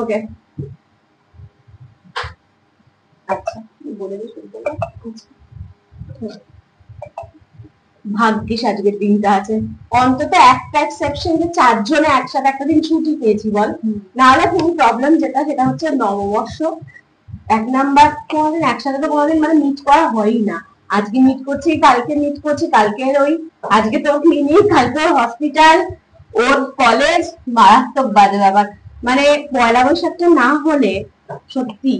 ওকে আচ্ছা বলে দিই শুরু করবো। ভাগ্যিস আজকের দিনটা আছে, অন্তত একটা এক্সেপশন যে 4 জনে একসাথে একটা দিন ছুটি পেয়েছি বল, নাহলে খুব প্রবলেম যেটা সেটা হচ্ছে নববর্ষ। 1 নাম্বার কোনোদিন একসাথে তো কোনোদিন মানে মিট করা হয়ই না। আজকে মিট করছি, কালকে মিট করছি, কালকে ওই আজকে তো ক্লিনিক, কালকে হসপিটাল, ওর কলেজ, মারাত্মক বাজে ব্যাপার। মানে পয়লা বৈশাখটা না হলে সত্যি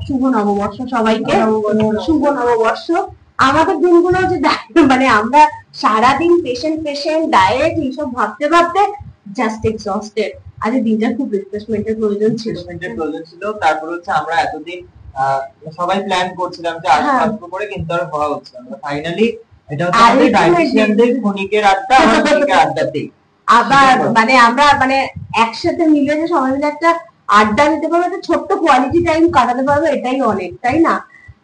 শুভ নববর্ষ সবাইকে, শুভ নববর্ষ। আমাদের দিনগুলো যে মানে আমরা সারাদিন পেশেন্ট পেশেন্ট ডায়েট এইসব ভাবতে ভাবতে জাস্ট এক্সস্টেড। আজকে দিনটা খুব রিফ্রেশমেন্টের প্রয়োজন ছিল। তারপর হচ্ছে আমরা এতদিন সবাই প্ল্যান করছিলাম যে আসবো করে, কিন্তু আর হওয়া হচ্ছে না। ফাইনালি এটা হচ্ছে আমাদের ডায়েটিশিয়ানদের ক্ষণিকের আড্ডা, আমার ক্ষণিকের আড্ডাতেই আবার মানে আমরা মানে একসাথে মিলে যে সবাই মিলে একটা আড্ডা দিতে পারবো, একটা ছোট্ট কোয়ালিটি টাইম কাটাতে পারবো, এটাই অনেক, তাই না?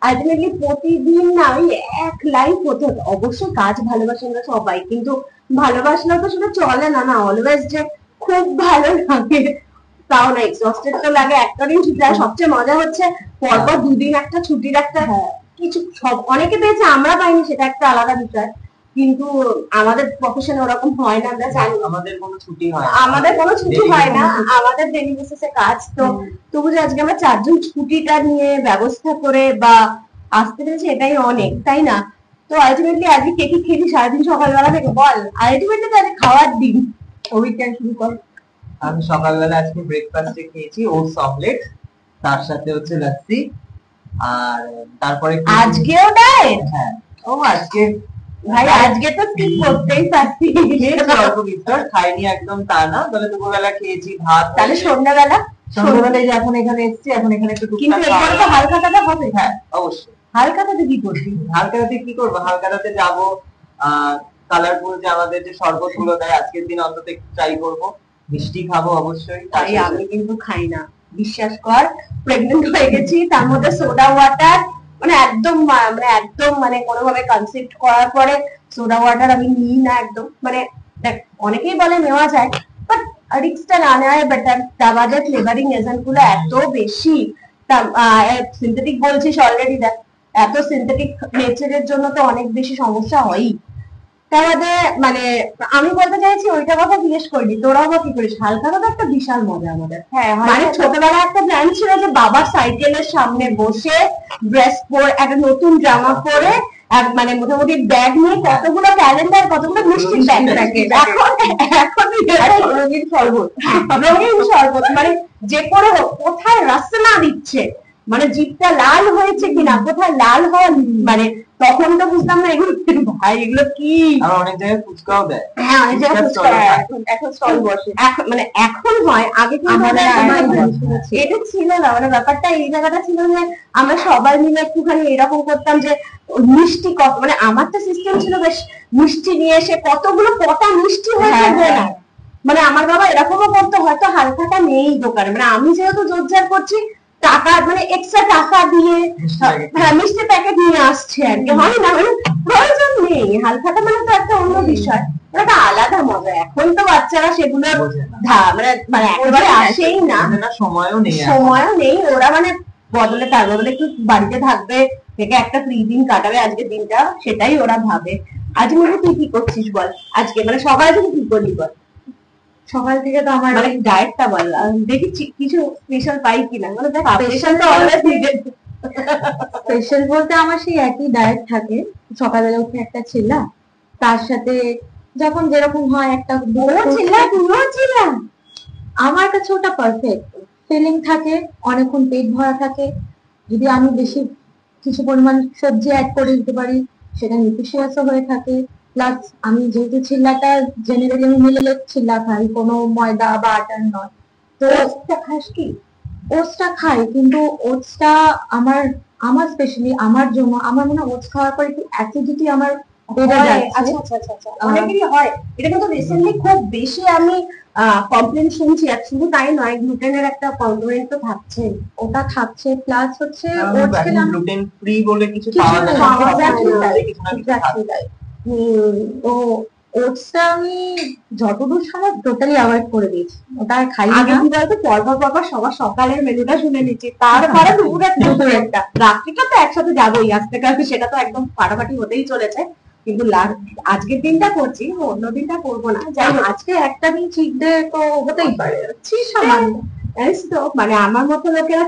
আলটিমেটলি প্রতিদিন না ওই এক লাইফ হতে হতো। অবশ্য কাজ ভালোবাসি আমরা সবাই, কিন্তু ভালোবাসলেও তো সেটা চলে না, না অলওয়েজ যে খুব ভালো লাগে তাও না, এক্সস্টেড তো লাগে। একটা দিন ছুটি, আর সবচেয়ে মজা হচ্ছে পরপর 2 দিন একটা ছুটির একটা কিছু সব অনেকে পেয়েছে, আমরা পাইনি, সেটা একটা আলাদা বিষয়। কিন্তু আমাদের প্রফেশনে ওরকম হয় না, আমরা জানি আমাদের কোনো ছুটি হয় না, আমাদের কোনো ছুটি হয় না, আমাদের ডেইলি বেসিসে কাজ। তো তবু যে আজকে আমরা 4 জন ছুটিটা নিয়ে ব্যবস্থা করে বা আসতে পেরেছি এটাই অনেক, তাই না? তো আলটিমেটলি আজকে কে কি খেলি সারাদিন সকালবেলা থেকে বল, আলটিমেটলি তো আজকে খাওয়ার দিন। অভিজ্ঞান শুরু কর। আমি সকালবেলা আজকে ব্রেকফাস্টে খেয়েছি ওটস অমলেট, তার সাথে হচ্ছে লস্যি, আর তারপরে আজকেও ডায়েট? হ্যাঁ, ও আজকে ভাই আজকে তো স্কিপ করতেই পারছি, অল্প বিস্তর খাইনি একদম তা না, তবে দুপুরবেলা খেয়েছি ভাত। তাহলে সন্ধ্যাবেলা? সন্ধ্যাবেলায় যে এখন এখানে এসেছি, এখন এখানে একটু কিন্তু এরপরে তো হালখাতাটা হবে। হ্যাঁ অবশ্যই। হালখাতাতে কি করবি? হালখাতাতে কি করবো, হালখাতাতে যাবো কালারফুল যে আমাদের যে শরবত গুলো দেয়, আজকের দিন অন্তত একটু ট্রাই করবো। মিষ্টি খাবো অবশ্যই। তাই আমি কিন্তু খাই না, বিশ্বাস কর। প্রেগনেন্ট হয়ে গেছি, তার মধ্যে সোডা ওয়াটার মানে একদম মানে কোনোভাবে কনসেপ্ট করার পরে সোডা ওয়াটার আমি নিই না একদম। মানে দেখ অনেকেই বলে নেওয়া যায়, বাট রিস্কটা না নেওয়াই বেটার। তার বাদে ফ্লেভারিং এজেন্ট গুলো এত বেশি, সিনথেটিক বলছিস অলরেডি, দেখ এত সিনথেটিক নেচারের জন্য তো অনেক বেশি সমস্যা হয়ই। তার বাদে মানে আমি বলতে চাইছি ওইটা কথা জিজ্ঞেস করিনি, তোরাও বা কি করিস? হালখাতা তো একটা বিশাল মজা আমাদের। মানে ছোটবেলায় একটা প্ল্যান ছিল যে বাবার সাইকেলের সামনে বসে ড্রেস পরে একটা নতুন জামা পরে মানে মোটামুটি ব্যাগ নিয়ে কতগুলো ক্যালেন্ডার, কতগুলো মিষ্টির ব্যাগ থাকে। এখন রঙিন শরবত, রঙিন শরবত মানে যে করে হোক, কোথায় রাসনা দিচ্ছে, মানে জিভটা লাল হয়েছে কিনা, কোথায় লাল হওয়া, মানে তখন তো বুঝতাম না এগুলো ভাই এগুলো কি। আর অনেক জায়গায় ফুচকাও দেয়। হ্যাঁ অনেক জায়গায় ফুচকা, এখন স্টল বসে, এখন মানে এখন হয়, আগে এটা ছিল না। মানে ব্যাপারটা এই জায়গাটা ছিল যে আমরা সবাই মিলে একটুখানি এরকম করতাম যে মিষ্টি কত, মানে আমার তো সিস্টেম ছিল বেশ মিষ্টি নিয়ে এসে কতগুলো কটা মিষ্টি হয়েছে না, মানে আমার বাবা এরকমও করতো, হয়তো হালখাটা নেই দোকানে, মানে আমি যেহেতু জোরজার করছি টাকা মানে এক্সট্রা টাকা দিয়ে হ্যাঁ মিষ্টি প্যাকেট নিয়ে আসছে আর কি, হয় না মানে প্রয়োজন নেই। হালখাতা মানে তো একটা অন্য বিষয়, ওটা আলাদা মজা। এখন তো বাচ্চারা সেগুলো মানে মানে একেবারে আসেই না, সময়ও নেই। ওরা মানে বদলে তার বদলে একটু বাড়িতে থাকবে, থেকে একটা ফ্রি দিন কাটাবে আজকের দিনটা, সেটাই ওরা ভাবে। আজকে মানে তুই কি করছিস বল? আজকে মানে সকাল থেকে কি করলি বল? সকাল থেকে তো আমার মানে ডায়েটটা বললাম, দেখি কিছু স্পেশাল পাই কিনা। মানে দেখ স্পেশাল তো অলওয়েজ নিডেড। স্পেশাল বলতে আমার সেই একই ডায়েট থাকে, সকালবেলা উঠে একটা ছিলা, তার সাথে যখন যেরকম হয় একটা ছিলাম আমার কাছে ওটা পারফেক্ট ফিলিং থাকে, অনেকক্ষণ পেট ভরা থাকে। যদি আমি বেশি কিছু পরিমাণ সবজি অ্যাড করে দিতে পারি সেটা নিউট্রিশিয়াস হয়ে থাকে। প্লাস আমি যেহেতু ছিল্লাটা জেনারেলি আমি মিলেট ছিল্লা খাই, কোনো ময়দা বা আটার নয়। তো ওটসটা খাস কি? ওটসটা খাই, কিন্তু ওটসটা আমার স্পেশালি আমার জন্য আমার মনে হয় ওটস খাওয়ার পর একটু অ্যাসিডিটি আমার বেড়ে যাচ্ছে। আচ্ছা অনেকেরই হয় এটা, কিন্তু রিসেন্টলি খুব বেশি আমি কমপ্লেন শুনছি। আর শুধু তাই নয়, গ্লুটেনের একটা কম্পোনেন্ট তো থাকছে, ওটা থাকছে। প্লাস হচ্ছে ওটস খেলাম গ্লুটেন ফ্রি বলে কিছু পাওয়া যায় না। তো ওটসটা আমি যতদূর সম্ভব টোটালি অ্যাভয়েড করে দিয়েছি, ওটা আর খাই আগে না। কি বলতো, পরপর সবার সকালের মেনুটা শুনে নিচ্ছি, তারপরে দুপুরেরটা রাত্রিটা তো একসাথে যাবোই, আজকে কালকে সেটা তো একদম ফাটাফাটি হতেই চলেছে। কিন্তু আজকের দিনটা করছি, অন্য দিনটা করবো না। যাই হোক, আজকে একটা দিন চিট ডে তো হতেই পারে, সামান্য জানিস তো, মানে আমার মতো লোকেরা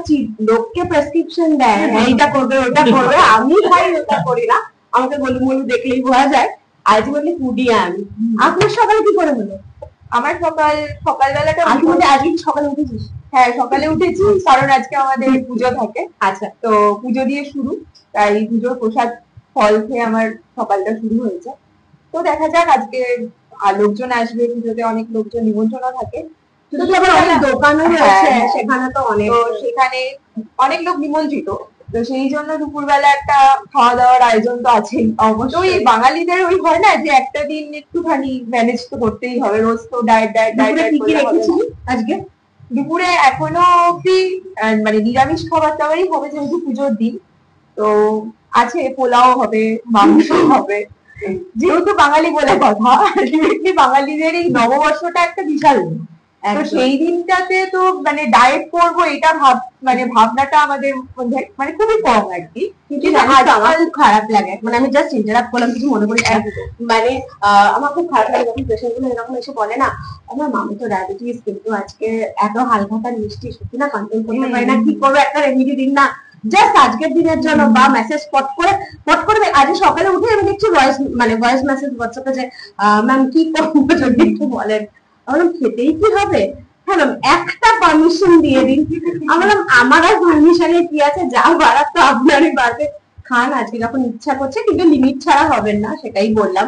লোককে প্রেসক্রিপশন দেয়, এইটা করবে ওটা করবে, আমি ভাই ওটা করি না। আমাকে গলু মলু দেখলেই বোঝা যায়। আলটিমেটলি ফুডি আমি। আপনার সকালে কি করে হলো? আমার সকালবেলাটা আলটিমেটলি আজকে কি সকালে উঠেছিস? হ্যাঁ, সকালে উঠেছি, কারণ আজকে আমাদের পুজো থাকে। আচ্ছা, তো পুজো দিয়ে শুরু, তাই পুজোর প্রসাদ ফল খেয়ে আমার সকালটা শুরু হয়েছে। তো দেখা যাক, আজকে লোকজন আসবে পুজোতে, অনেক লোকজন নিমন্ত্রণ থাকে। শুধু আবার অনেক দোকানও রয়েছে, হ্যাঁ, সেখানে তো অনেক, তো সেখানে অনেক লোক নিমন্ত্রিত। তো সেই জন্য দুপুরবেলা একটা খাওয়া দাওয়ার আয়োজন তো আছেই। অবশ্যই বাঙালিদের ওই হয় না যে একটা দিন একটুখানি ম্যানেজ তো করতেই হবে, রোজ তো ডায়েট ডায়েট দুপুরে ডায়েট কি কি করলে হবে না। রেখেছিলি আজকে? দুপুরে এখনো অব্দি মানে নিরামিষ খাবার দাবারই হবে, যেহেতু পুজোর দিন। তো আছে, পোলাও হবে, মাংস হবে, যেহেতু বাঙালি বলে কথা। আলটিমেটলি বাঙালিদের এই নববর্ষটা একটা বিশাল দিন। তো একদম। সেই দিনটাতে তো মানে ডায়েট করবো, এটা মানে ভাবনাটা আমাদের মধ্যে মানে খুবই কম আর কি। কিন্তু জানিস তো, আমার খুব খারাপ লাগে, মানে আমি জাস্ট ইন্টারাপ্ট করলাম, কিছু মনে করিস না। মানে আমার খুব খারাপ লাগে যখন পেশেন্ট গুলো এরকম এসে বলে না, আমার মামি তো ডায়াবেটিস, কিন্তু আজকে এত হালখাতা মিষ্টি সত্যি না কন্ট্রোল করতে পারি না, কি করবো, একটা রেমিডি দিন না জাস্ট আজকের দিনের জন্য। বা মেসেজ পট করে আজকে সকালে উঠে আমি দেখছি ভয়েস মেসেজ হোয়াটসঅ্যাপে যে ম্যাম কি করবো যদি একটু বলেন। আমি বললাম খেতেই কি হবে, হ্যাঁ ম্যাম একটা পারমিশন দিয়ে দিন। আমি বললাম আমার আর পারমিশনে কি আছে, যা বাড়ার তো আপনারই বাড়বে, খান আজকে যখন ইচ্ছা করছে, কিন্তু লিমিট ছাড়া হবেন না, সেটাই বললাম।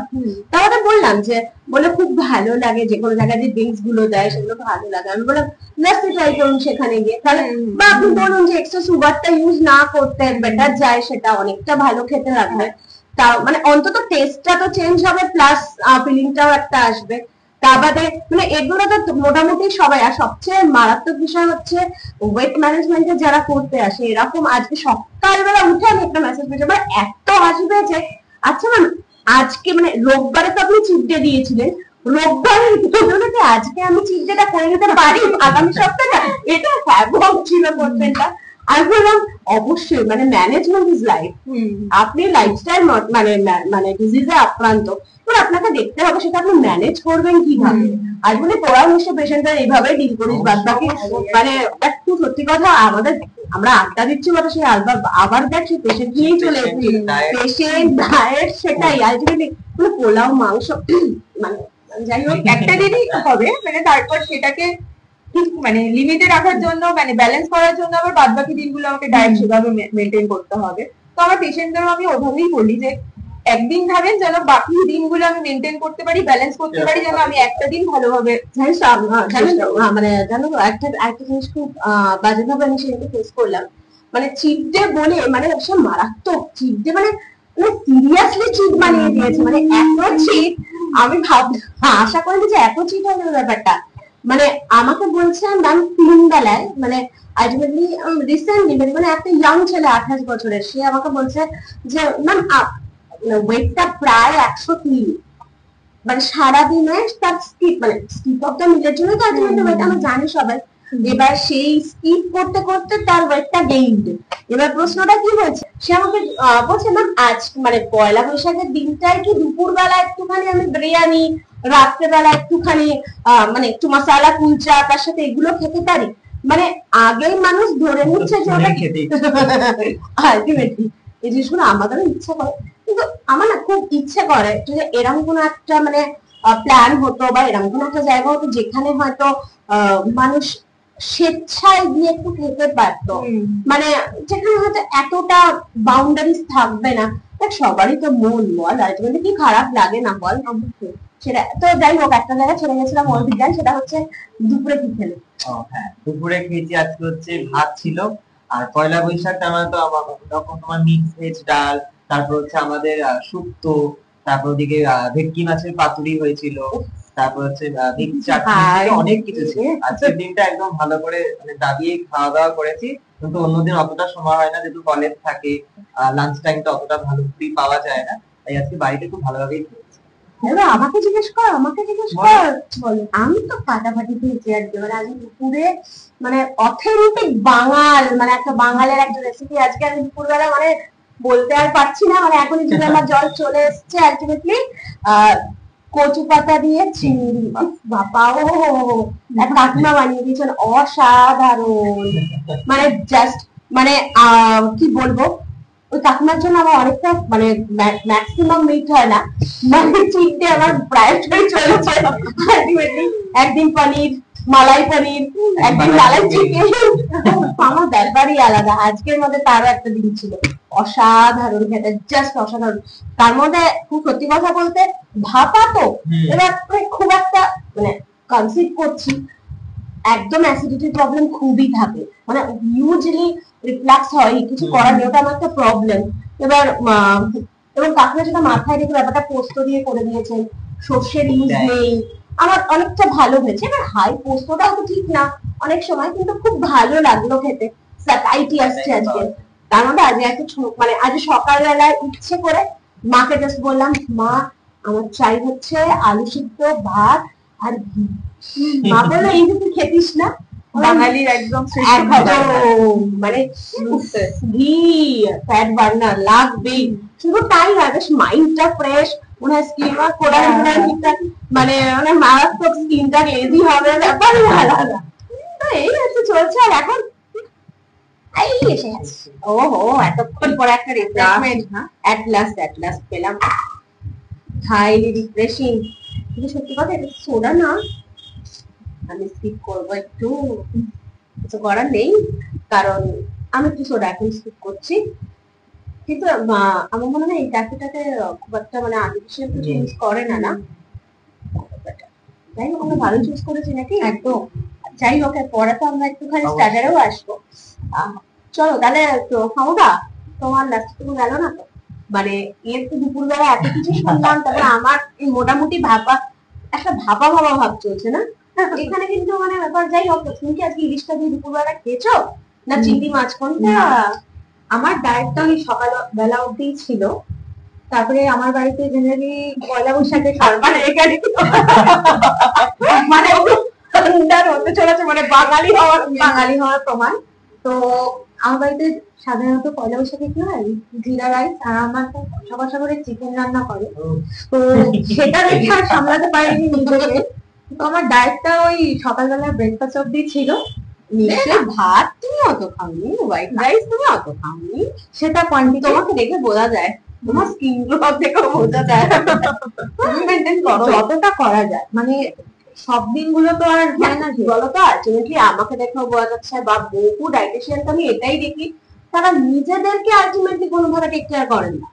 তাহলে বললাম যে বলে খুব ভালো লাগে, যে কোনো জায়গায় যে ড্রিঙ্কস গুলো দেয় সেগুলো ভালো লাগে। আমি বললাম জাস্ট ট্রাই করুন সেখানে গিয়ে, তাহলে বা আপনি বলুন যে এক্সট্রা সুগারটা ইউজ না করতে, বেটার যায়, সেটা অনেকটা ভালো খেতে লাগবে। তা মানে অন্তত টেস্টটা তো চেঞ্জ হবে, প্লাস ফিলিংটাও একটা আসবে। তা বাদে মানে এগুলো তো মোটামুটি সবাই, আর সবচেয়ে মারাত্মক বিষয় হচ্ছে ওয়েট ম্যানেজমেন্টে যারা করতে আসে, এরকম আজকে সকালবেলা উঠে আমি একটা মেসেজ পেয়েছি, আমার এত হাসি পেয়েছে। আচ্ছা ম্যাম, আজকে মানে রোববারে তো আপনি চিট ডে দিয়েছিলেন, রোববারের বদলে কি আজকে আমি চিট ডেটা করে নিতে পারি আগামী সপ্তাহে? এটা হ্যাভক ছিল কোশ্চেনটা। আমি বললাম অবশ্যই, মানে ম্যানেজমেন্ট ইজ লাইফ। আপনি লাইফস্টাইল মানে ডিজিজে আক্রান্ত, এবার আপনাকে দেখতে হবে সেটা আপনি ম্যানেজ করবেন কিভাবে। আর বলে তোরাও নিশ্চয় পেশেন্টদের এইভাবে ডিল করিস, বাদ বাকি মানে একটু সত্যি কথা, আমরা আড্ডা দিচ্ছি বলে সেই আবার দেখ সেই পেশেন্ট নিয়েই চলে এসেছি, পেশেন্ট ডায়েট, সেটাই আলটিমেটলি মানে পোলাও মাংস মানে যাই হোক একটা দিনই হবে, মানে তারপর সেটাকে ঠিক মানে লিমিটে রাখার জন্য, মানে ব্যালেন্স করার জন্য আবার বাদ বাকি দিনগুলো আমাকে ডায়েট সেভাবে মেনটেন করতে হবে। তো আমার পেশেন্টদেরও আমি ওভাবেই বলি যে একদিন খাবেন, যেন বাকি দিনগুলো আমি মেনটেন করতে পারি, ব্যালেন্স করতে পারি, যেন আমি একটা দিন ভালোভাবে। জানিস তো, মানে জানো তো, একটা জিনিস খুব বাজেভাবে আমি সেটাকে ফেস করলাম। মানে চিট ডে বলে, মানে সব মারাত্মক চিট ডে, মানে সিরিয়াসলি চিট বানিয়ে দিয়েছে, মানে এত চিট। আমি আশা করিনি যে এত চিট হয়ে যাবে ব্যাপারটা। মানে আমাকে বলছে ম্যাম 3 বেলায়, মানে আলটিমেটলি রিসেন্টলি মানে একটা ইয়াং ছেলে 28 বছরের, সে আমাকে বলছে যে ম্যাম ওয়েটটা প্রায় 103, মানে সারাদিনে তার স্কিপ, মানে স্কিপ অফ দ্য মিলের জন্য তো আলটিমেটলি ওয়েট আমরা জানি সবাই। এবার সেই স্কিপ করতে করতে তার ওয়েটটা গেইনড। এবার প্রশ্নটা কি হয়েছে, সে আমাকে বলছে ম্যাম আজ মানে পয়লা বৈশাখের দিনটায় কি দুপুরবেলা একটুখানি আমি বিরিয়ানি, রাত্রেবেলা একটুখানি মানে একটু মশালা কুলচা, তার সাথে এগুলো খেতে পারি? মানে আগেই মানুষ ধরে নিচ্ছে যে ওটা আলটিমেটলি এই জিনিসগুলো আমাদেরও ইচ্ছা করে, কিন্তু আমার না খুব ইচ্ছে করে যে এরকম কোনো একটা মানে প্ল্যান হতো, বা এরকম কোনো একটা জায়গা হতো যেখানে হয়তো মানুষ স্বেচ্ছায় গিয়ে একটু খেতে পারতো, মানে যেখানে হয়তো এতটা বাউন্ডারিজ থাকবে না। দেখ সবারই তো মন বল, আলটিমেটলি কি খারাপ লাগে না বল? সেটা তো যাই হোক, একটা জায়গায় ছেড়ে গেছিলাম ওর বিজ্ঞান, সেটা হচ্ছে দুপুরে কি খেলে। হ্যাঁ, দুপুরে খেয়েছি আজকে হচ্ছে ভাত ছিল। আর পয়লা বৈশাখ মানে তো আমার তখন তোমার মিক্স ভেজ ডাল, তারপর হচ্ছে আমাদের শুক্তো, তারপর ওদিকে ভেটকি মাছের পাতুরি হয়েছিল, তারপর হচ্ছে মিক্স চাটনি ছিল, অনেক কিছু ছিল। আজকের দিনটা একদম ভালো করে মানে দাবিয়ে খাওয়া দাওয়া করেছি। কিন্তু অন্যদিন অতটা সময় হয় না, যেহেতু কলেজ থাকে, লাঞ্চ টাইমটা অতটা ভালো ফ্রি পাওয়া যায় না, তাই আজকে বাড়িতে খুব ভালোভাবেই খেয়েছি। এবার আমাকে জিজ্ঞেস কর, আমাকে জিজ্ঞেস কর। বলো, আমি তো ফাটাফাটি খেয়েছি আজকে, মানে আজকে দুপুরে মানে অথেন্টিক বাঙাল, মানে একটা বাঙালের একটা রেসিপি আজকে আমি দুপুরবেলা মানে বলতে আর পারছি না, মানে এখনই জিভে আমার জল চলে এসছে আলটিমেটলি। কচু পাতা দিয়ে চিংড়ি, বাবা ও এক কাকিমা বানিয়ে দিয়েছেন, অসাধারণ, মানে জাস্ট মানে কি বলবো, ওই কাকিমার জন্য আমার অনেকটা মানে ম্যাক্সিমাম মিট হয় না, মানে চিনতে আমার প্রায় চলেছে আলটিমেটলি। একদিন পনির, মালাই পনির, একদিন মালাই চিকেন, আমার ব্যাপারই আলাদা। আজকের মধ্যে তারও একটা দিন ছিল অসাধারণ খেতে, জাস্ট অসাধারণ। তার মধ্যে খুব সত্যি কথা বলতে ভাপা তো, এবার খুব একটা মানে কনসিভ করছি, একদম অ্যাসিডিটি প্রবলেম খুবই থাকে, মানে ইউজুয়ালি রিফ্লাক্স হয়, কিছু করার নেই, ওটা আমার একটা প্রবলেম। এবার এবং কাকিমা যেটা মাথায় রেখে ব্যাপারটা পোস্ত দিয়ে করে দিয়েছেন, সর্ষের ইউজ নেই, আমার অনেকটা ভালো হয়েছে। এবার হাই পোস্তটাও তো ঠিক না অনেক সময়, কিন্তু খুব ভালো লাগলো খেতে, স্যাটাইটি আসছে আজকে। তার মধ্যে আজকে একটা মানে আজ সকালবেলায় ইচ্ছে করে মাকে জাস্ট বললাম, মা আমার চাই হচ্ছে আলু সিদ্ধ, ভাত আর ঘি। মা বললো এই যে তুই খেতিস না, বাঙালির একদম মানে ঘি ফ্যাট বার্নার লাগবেই। শুধু তাই না, বেশ মাইন্ডটা ফ্রেশ, মনে হয় স্কিন ওয়ার্ক করা মানে মারাত্মক স্কিনটা লেজি হবে, ব্যাপারই আলাদা। তো এই হচ্ছে চলছে। আর এখন এই এসে গেছে, ওহো এতক্ষণ পরে একটা রিফ্রেশমেন্ট, এট লাস্ট পেলাম, হাইলি রিফ্রেশিং। কিন্তু সত্যি কথা এটা সোডা না, আমি স্কিপ করবো একটু, কিছু করার নেই, কারণ আমি একটু সোডা এখন স্কিপ করছি। কিন্তু আমার মনে হয় এই ক্যাফেটাতে খুব একটা মানে আর্টিফিশিয়াল কিছু ইউজ করে না, না যাই হোক আমরা ভালো চুজ করেছি নাকি একদম। যাই হোক পরে তো আমরা একটুখানি স্টার্টারেও আসবো। চলো তাহলে তো খাওয়া, তোমার লাস্ট তুমি গেল না তো, মানে এর তো দুপুরবেলা এত কিছু শুনলাম, তারপরে আমার এই মোটামুটি একটা ভাপা ভাব চলছে না এখানে, কিন্তু মানে ব্যাপার। যাই হোক, তুমি কি আজকে ইলিশটা দিয়ে দুপুরবেলা খেয়েছো না চিংড়ি মাছ কোনটা? আমার ডায়েটটা ওই সকাল বেলা অব্দি ছিল, তারপরে আমার বাড়িতে জেনারেলি পয়লা বৈশাখে মানে এখানে মানে হতে চলেছে মানে বাঙালি হওয়ার প্রমাণ। তো আমার বাড়িতে সাধারণত পয়লা বৈশাখে কি হয়, জিরা রাইস, আর আমার সবার সাগরে চিকেন রান্না করে, তো সেটা দেখে আর সামলাতে পারিনি নিজেকে। তো আমার ডায়েটটা ওই সকালবেলা ব্রেকফাস্ট অব্দি ছিল। নিশ্চয়ই ভাত তুমি অত খাওনি, হোয়াইট রাইস তুমি অত খাওনি, সেটা কোয়ান্টিটি তোমাকে দেখে বোঝা যায়, তোমার স্কিন গ্লো দেখেও বোঝা যায়, তুমি মেনটেন করো যতটা করা যায়, মানে সব দিনগুলো তো আর হয় না। বলো তো আলটিমেটলি আমাকে দেখেও বোঝা যাচ্ছে, বা বহু ডায়েটিশিয়ানকে আমি এটাই দেখি, তারা নিজেদেরকে আলটিমেটলি কোনোভাবে টেক কেয়ার করেন না,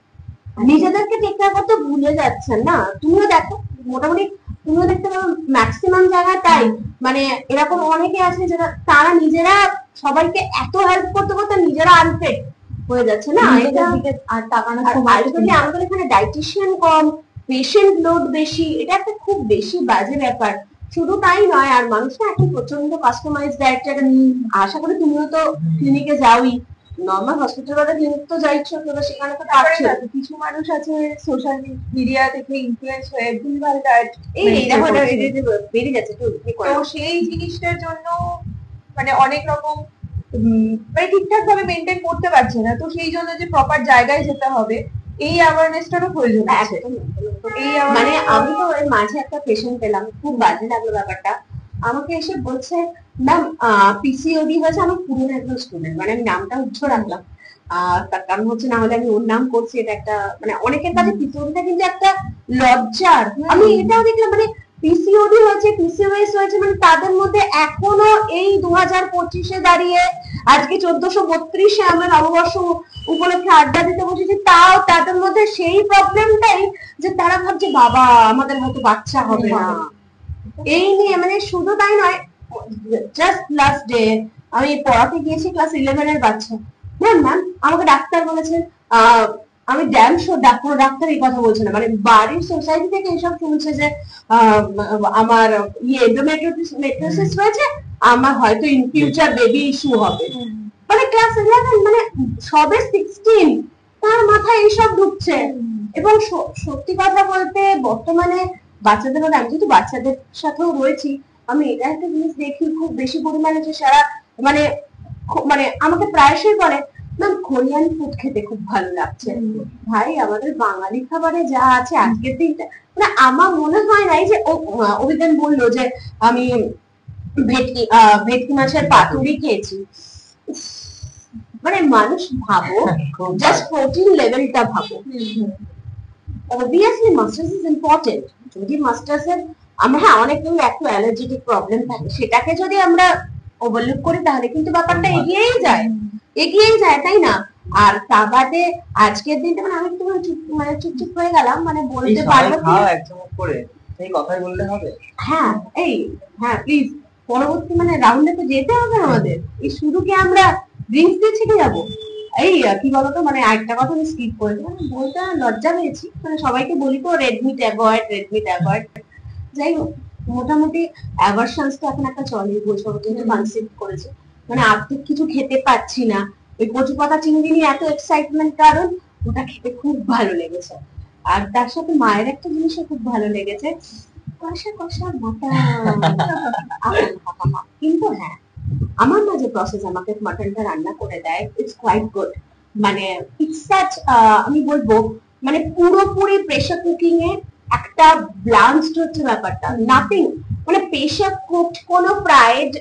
নিজেদেরকে টেক কেয়ার করতে ভুলে যাচ্ছেন না। তুমিও দেখো, মোটামুটি তুমিও দেখতে পারো ম্যাক্সিমাম জায়গায় তাই, মানে এরকম অনেকে আছে যারা তারা নিজেরা সবাইকে এত হেল্প করতে করতে নিজেরা আনফিট হয়ে যাচ্ছে না, এটা আর তাকানো আলটিমেটলি আমাদের এখানে ডায়েটিশিয়ান কম, পেশেন্ট লোড বেশি, এটা একটা খুব বেশি বাজে ব্যাপার। শুধু তাই নয়, আর মানুষটা এখন প্রচন্ড কাস্টমাইজ ডায়েট, আশা করি তুমিও তো ক্লিনিকে যাওই, নর্মাল হসপিটাল বা ক্লিনিক তো যাইছো, তো সেখানে তো পাচ্ছো। কিছু মানুষ আছে সোশ্যাল মিডিয়া থেকে ইনফ্লুয়েন্স হয়ে ভুলভাল ডায়েট বেরিয়ে যাচ্ছে, তো সেই জিনিসটার জন্য মানে অনেক রকম মানে ঠিকঠাক ভাবে মেনটেন করতে পারছে না, তো সেই জন্য যে প্রপার জায়গায় যেতে হবে এই অ্যাওয়ারনেসটারও প্রয়োজন আছে। মানে আমি তো এর মাঝে একটা পেশেন্ট পেলাম, খুব বাজে লাগলো ব্যাপারটা। আমাকে এসে বলছে, ম্যাম পিসিওডি হয়েছে, আমার পুরনো একজন স্টুডেন্ট, মানে আমি নামটা উচ্চ রাখলাম তার কারণ হচ্ছে না হলে আমি ওর নাম করছি, এটা একটা মানে অনেকের কাছে পিসিওডিটা কিন্তু একটা লজ্জার। আমি এটাও দেখলাম, মানে পিসিওডি হয়েছে, পিসিওএস হয়েছে, মানে তাদের মধ্যে এখনো এই 2025-এ দাঁড়িয়ে আজকে 1432-এ আমরা নববর্ষ উপলক্ষে আড্ডা দিতে বসেছি, তাও তাদের মধ্যে সেই প্রবলেমটাই যে তারা ভাবছে বাবা আমাদের হয়তো বাচ্চা হবে না, এই নিয়ে। মানে শুধু তাই নয়, জাস্ট লাস্ট ডে আমি পড়াতে গিয়েছি ক্লাস 11-এর বাচ্চা, ম্যাম আমাকে ডাক্তার বলেছেন, আমি ড্যাম শোর ডাক্তার এই কথা বলছে না, মানে বাড়ির সোসাইটি থেকে এসব শুনছে যে আমার এন্ডোমেট্রিওসিস হয়েছে, আমার হয়তো ইন ফিউচার বেবি ইস্যু হবে। মানে ক্লাস 11, মানে সবে 16, তার মাথায় এইসব ঢুকছে। এবং সত্যি কথা বলতে বর্তমানে বাচ্চাদের মধ্যে, আমি যেহেতু বাচ্চাদের সাথেও রয়েছি, আমি এটা একটা জিনিস দেখি খুব বেশি পরিমাণে যে সারা মানে মানে আমাকে প্রায়শই বলে ম্যাম কোরিয়ান ফুড খেতে খুব ভালো লাগছে। ভাই আমাদের বাঙালি খাবারে যা আছে আজকের দিনটা, মানে আমার মনে হয় নাই যে অভিজ্ঞান বললো যে আমি ভেটকি মাছের পাতুরি খেয়েছি। মানে মানুষ ভাবো, জাস্ট প্রোটিন লেভেলটা ভাবো। Obviously masters is important. যদি মাস্টার্স এর আমরা, হ্যাঁ অনেকেই একটু অ্যালার্জেটিক প্রবলেম থাকে, সেটাকে যদি আমরা ওভারলুক করি তাহলে কিন্তু ব্যাপারটা এগিয়েই যায়, তাই না? আর তা বাদে আজকের দিনটা মানে আমি একটু চুপচুপ হয়ে গেলাম, মানে বলতে পারবো কি এক চুমুক করে এই কথাই বললে হবে? হ্যাঁ হ্যাঁ প্লিজ, পরবর্তী মানে রাউন্ডে তো যেতে হবে আমাদের। এই শুরু কি আমরা ড্রিঙ্কস দিয়ে ছেড়ে যাবো? এই কি বলতো, মানে একটা কথা আমি স্কিপ করেছি, মানে বলতে লজ্জা পেয়েছি, মানে সবাইকে বলি তো রেড মিট অ্যাভয়েড। যাই হোক, মোটামুটি অ্যাভারশনসটা এখন একটা চলে, বছর যেহেতু কনসেপ্ট করেছে, মানে আর্থিক কিছু খেতে পাচ্ছি না। ওই কচু পাতা চিংড়ি নিয়ে এত এক্সাইটমেন্ট, কারণ ওটা খেতে খুব ভালো লেগেছে। আর তার সাথে মায়ের একটা জিনিসও খুব ভালো লেগেছে, কষা কষা মাটন। কিন্তু হ্যাঁ, আমার মা যে প্রসেস আমাকে মাটনটা রান্না করে দেয়, ইটস কোয়াইট গুড। মানে ইটস সাচ, আমি বলবো মানে পুরোপুরি প্রেসার কুকিং এ একটা ব্লান্সড হচ্ছে ব্যাপারটা, নাথিং মানে প্রেসার কুকড কোনো ফ্রাইড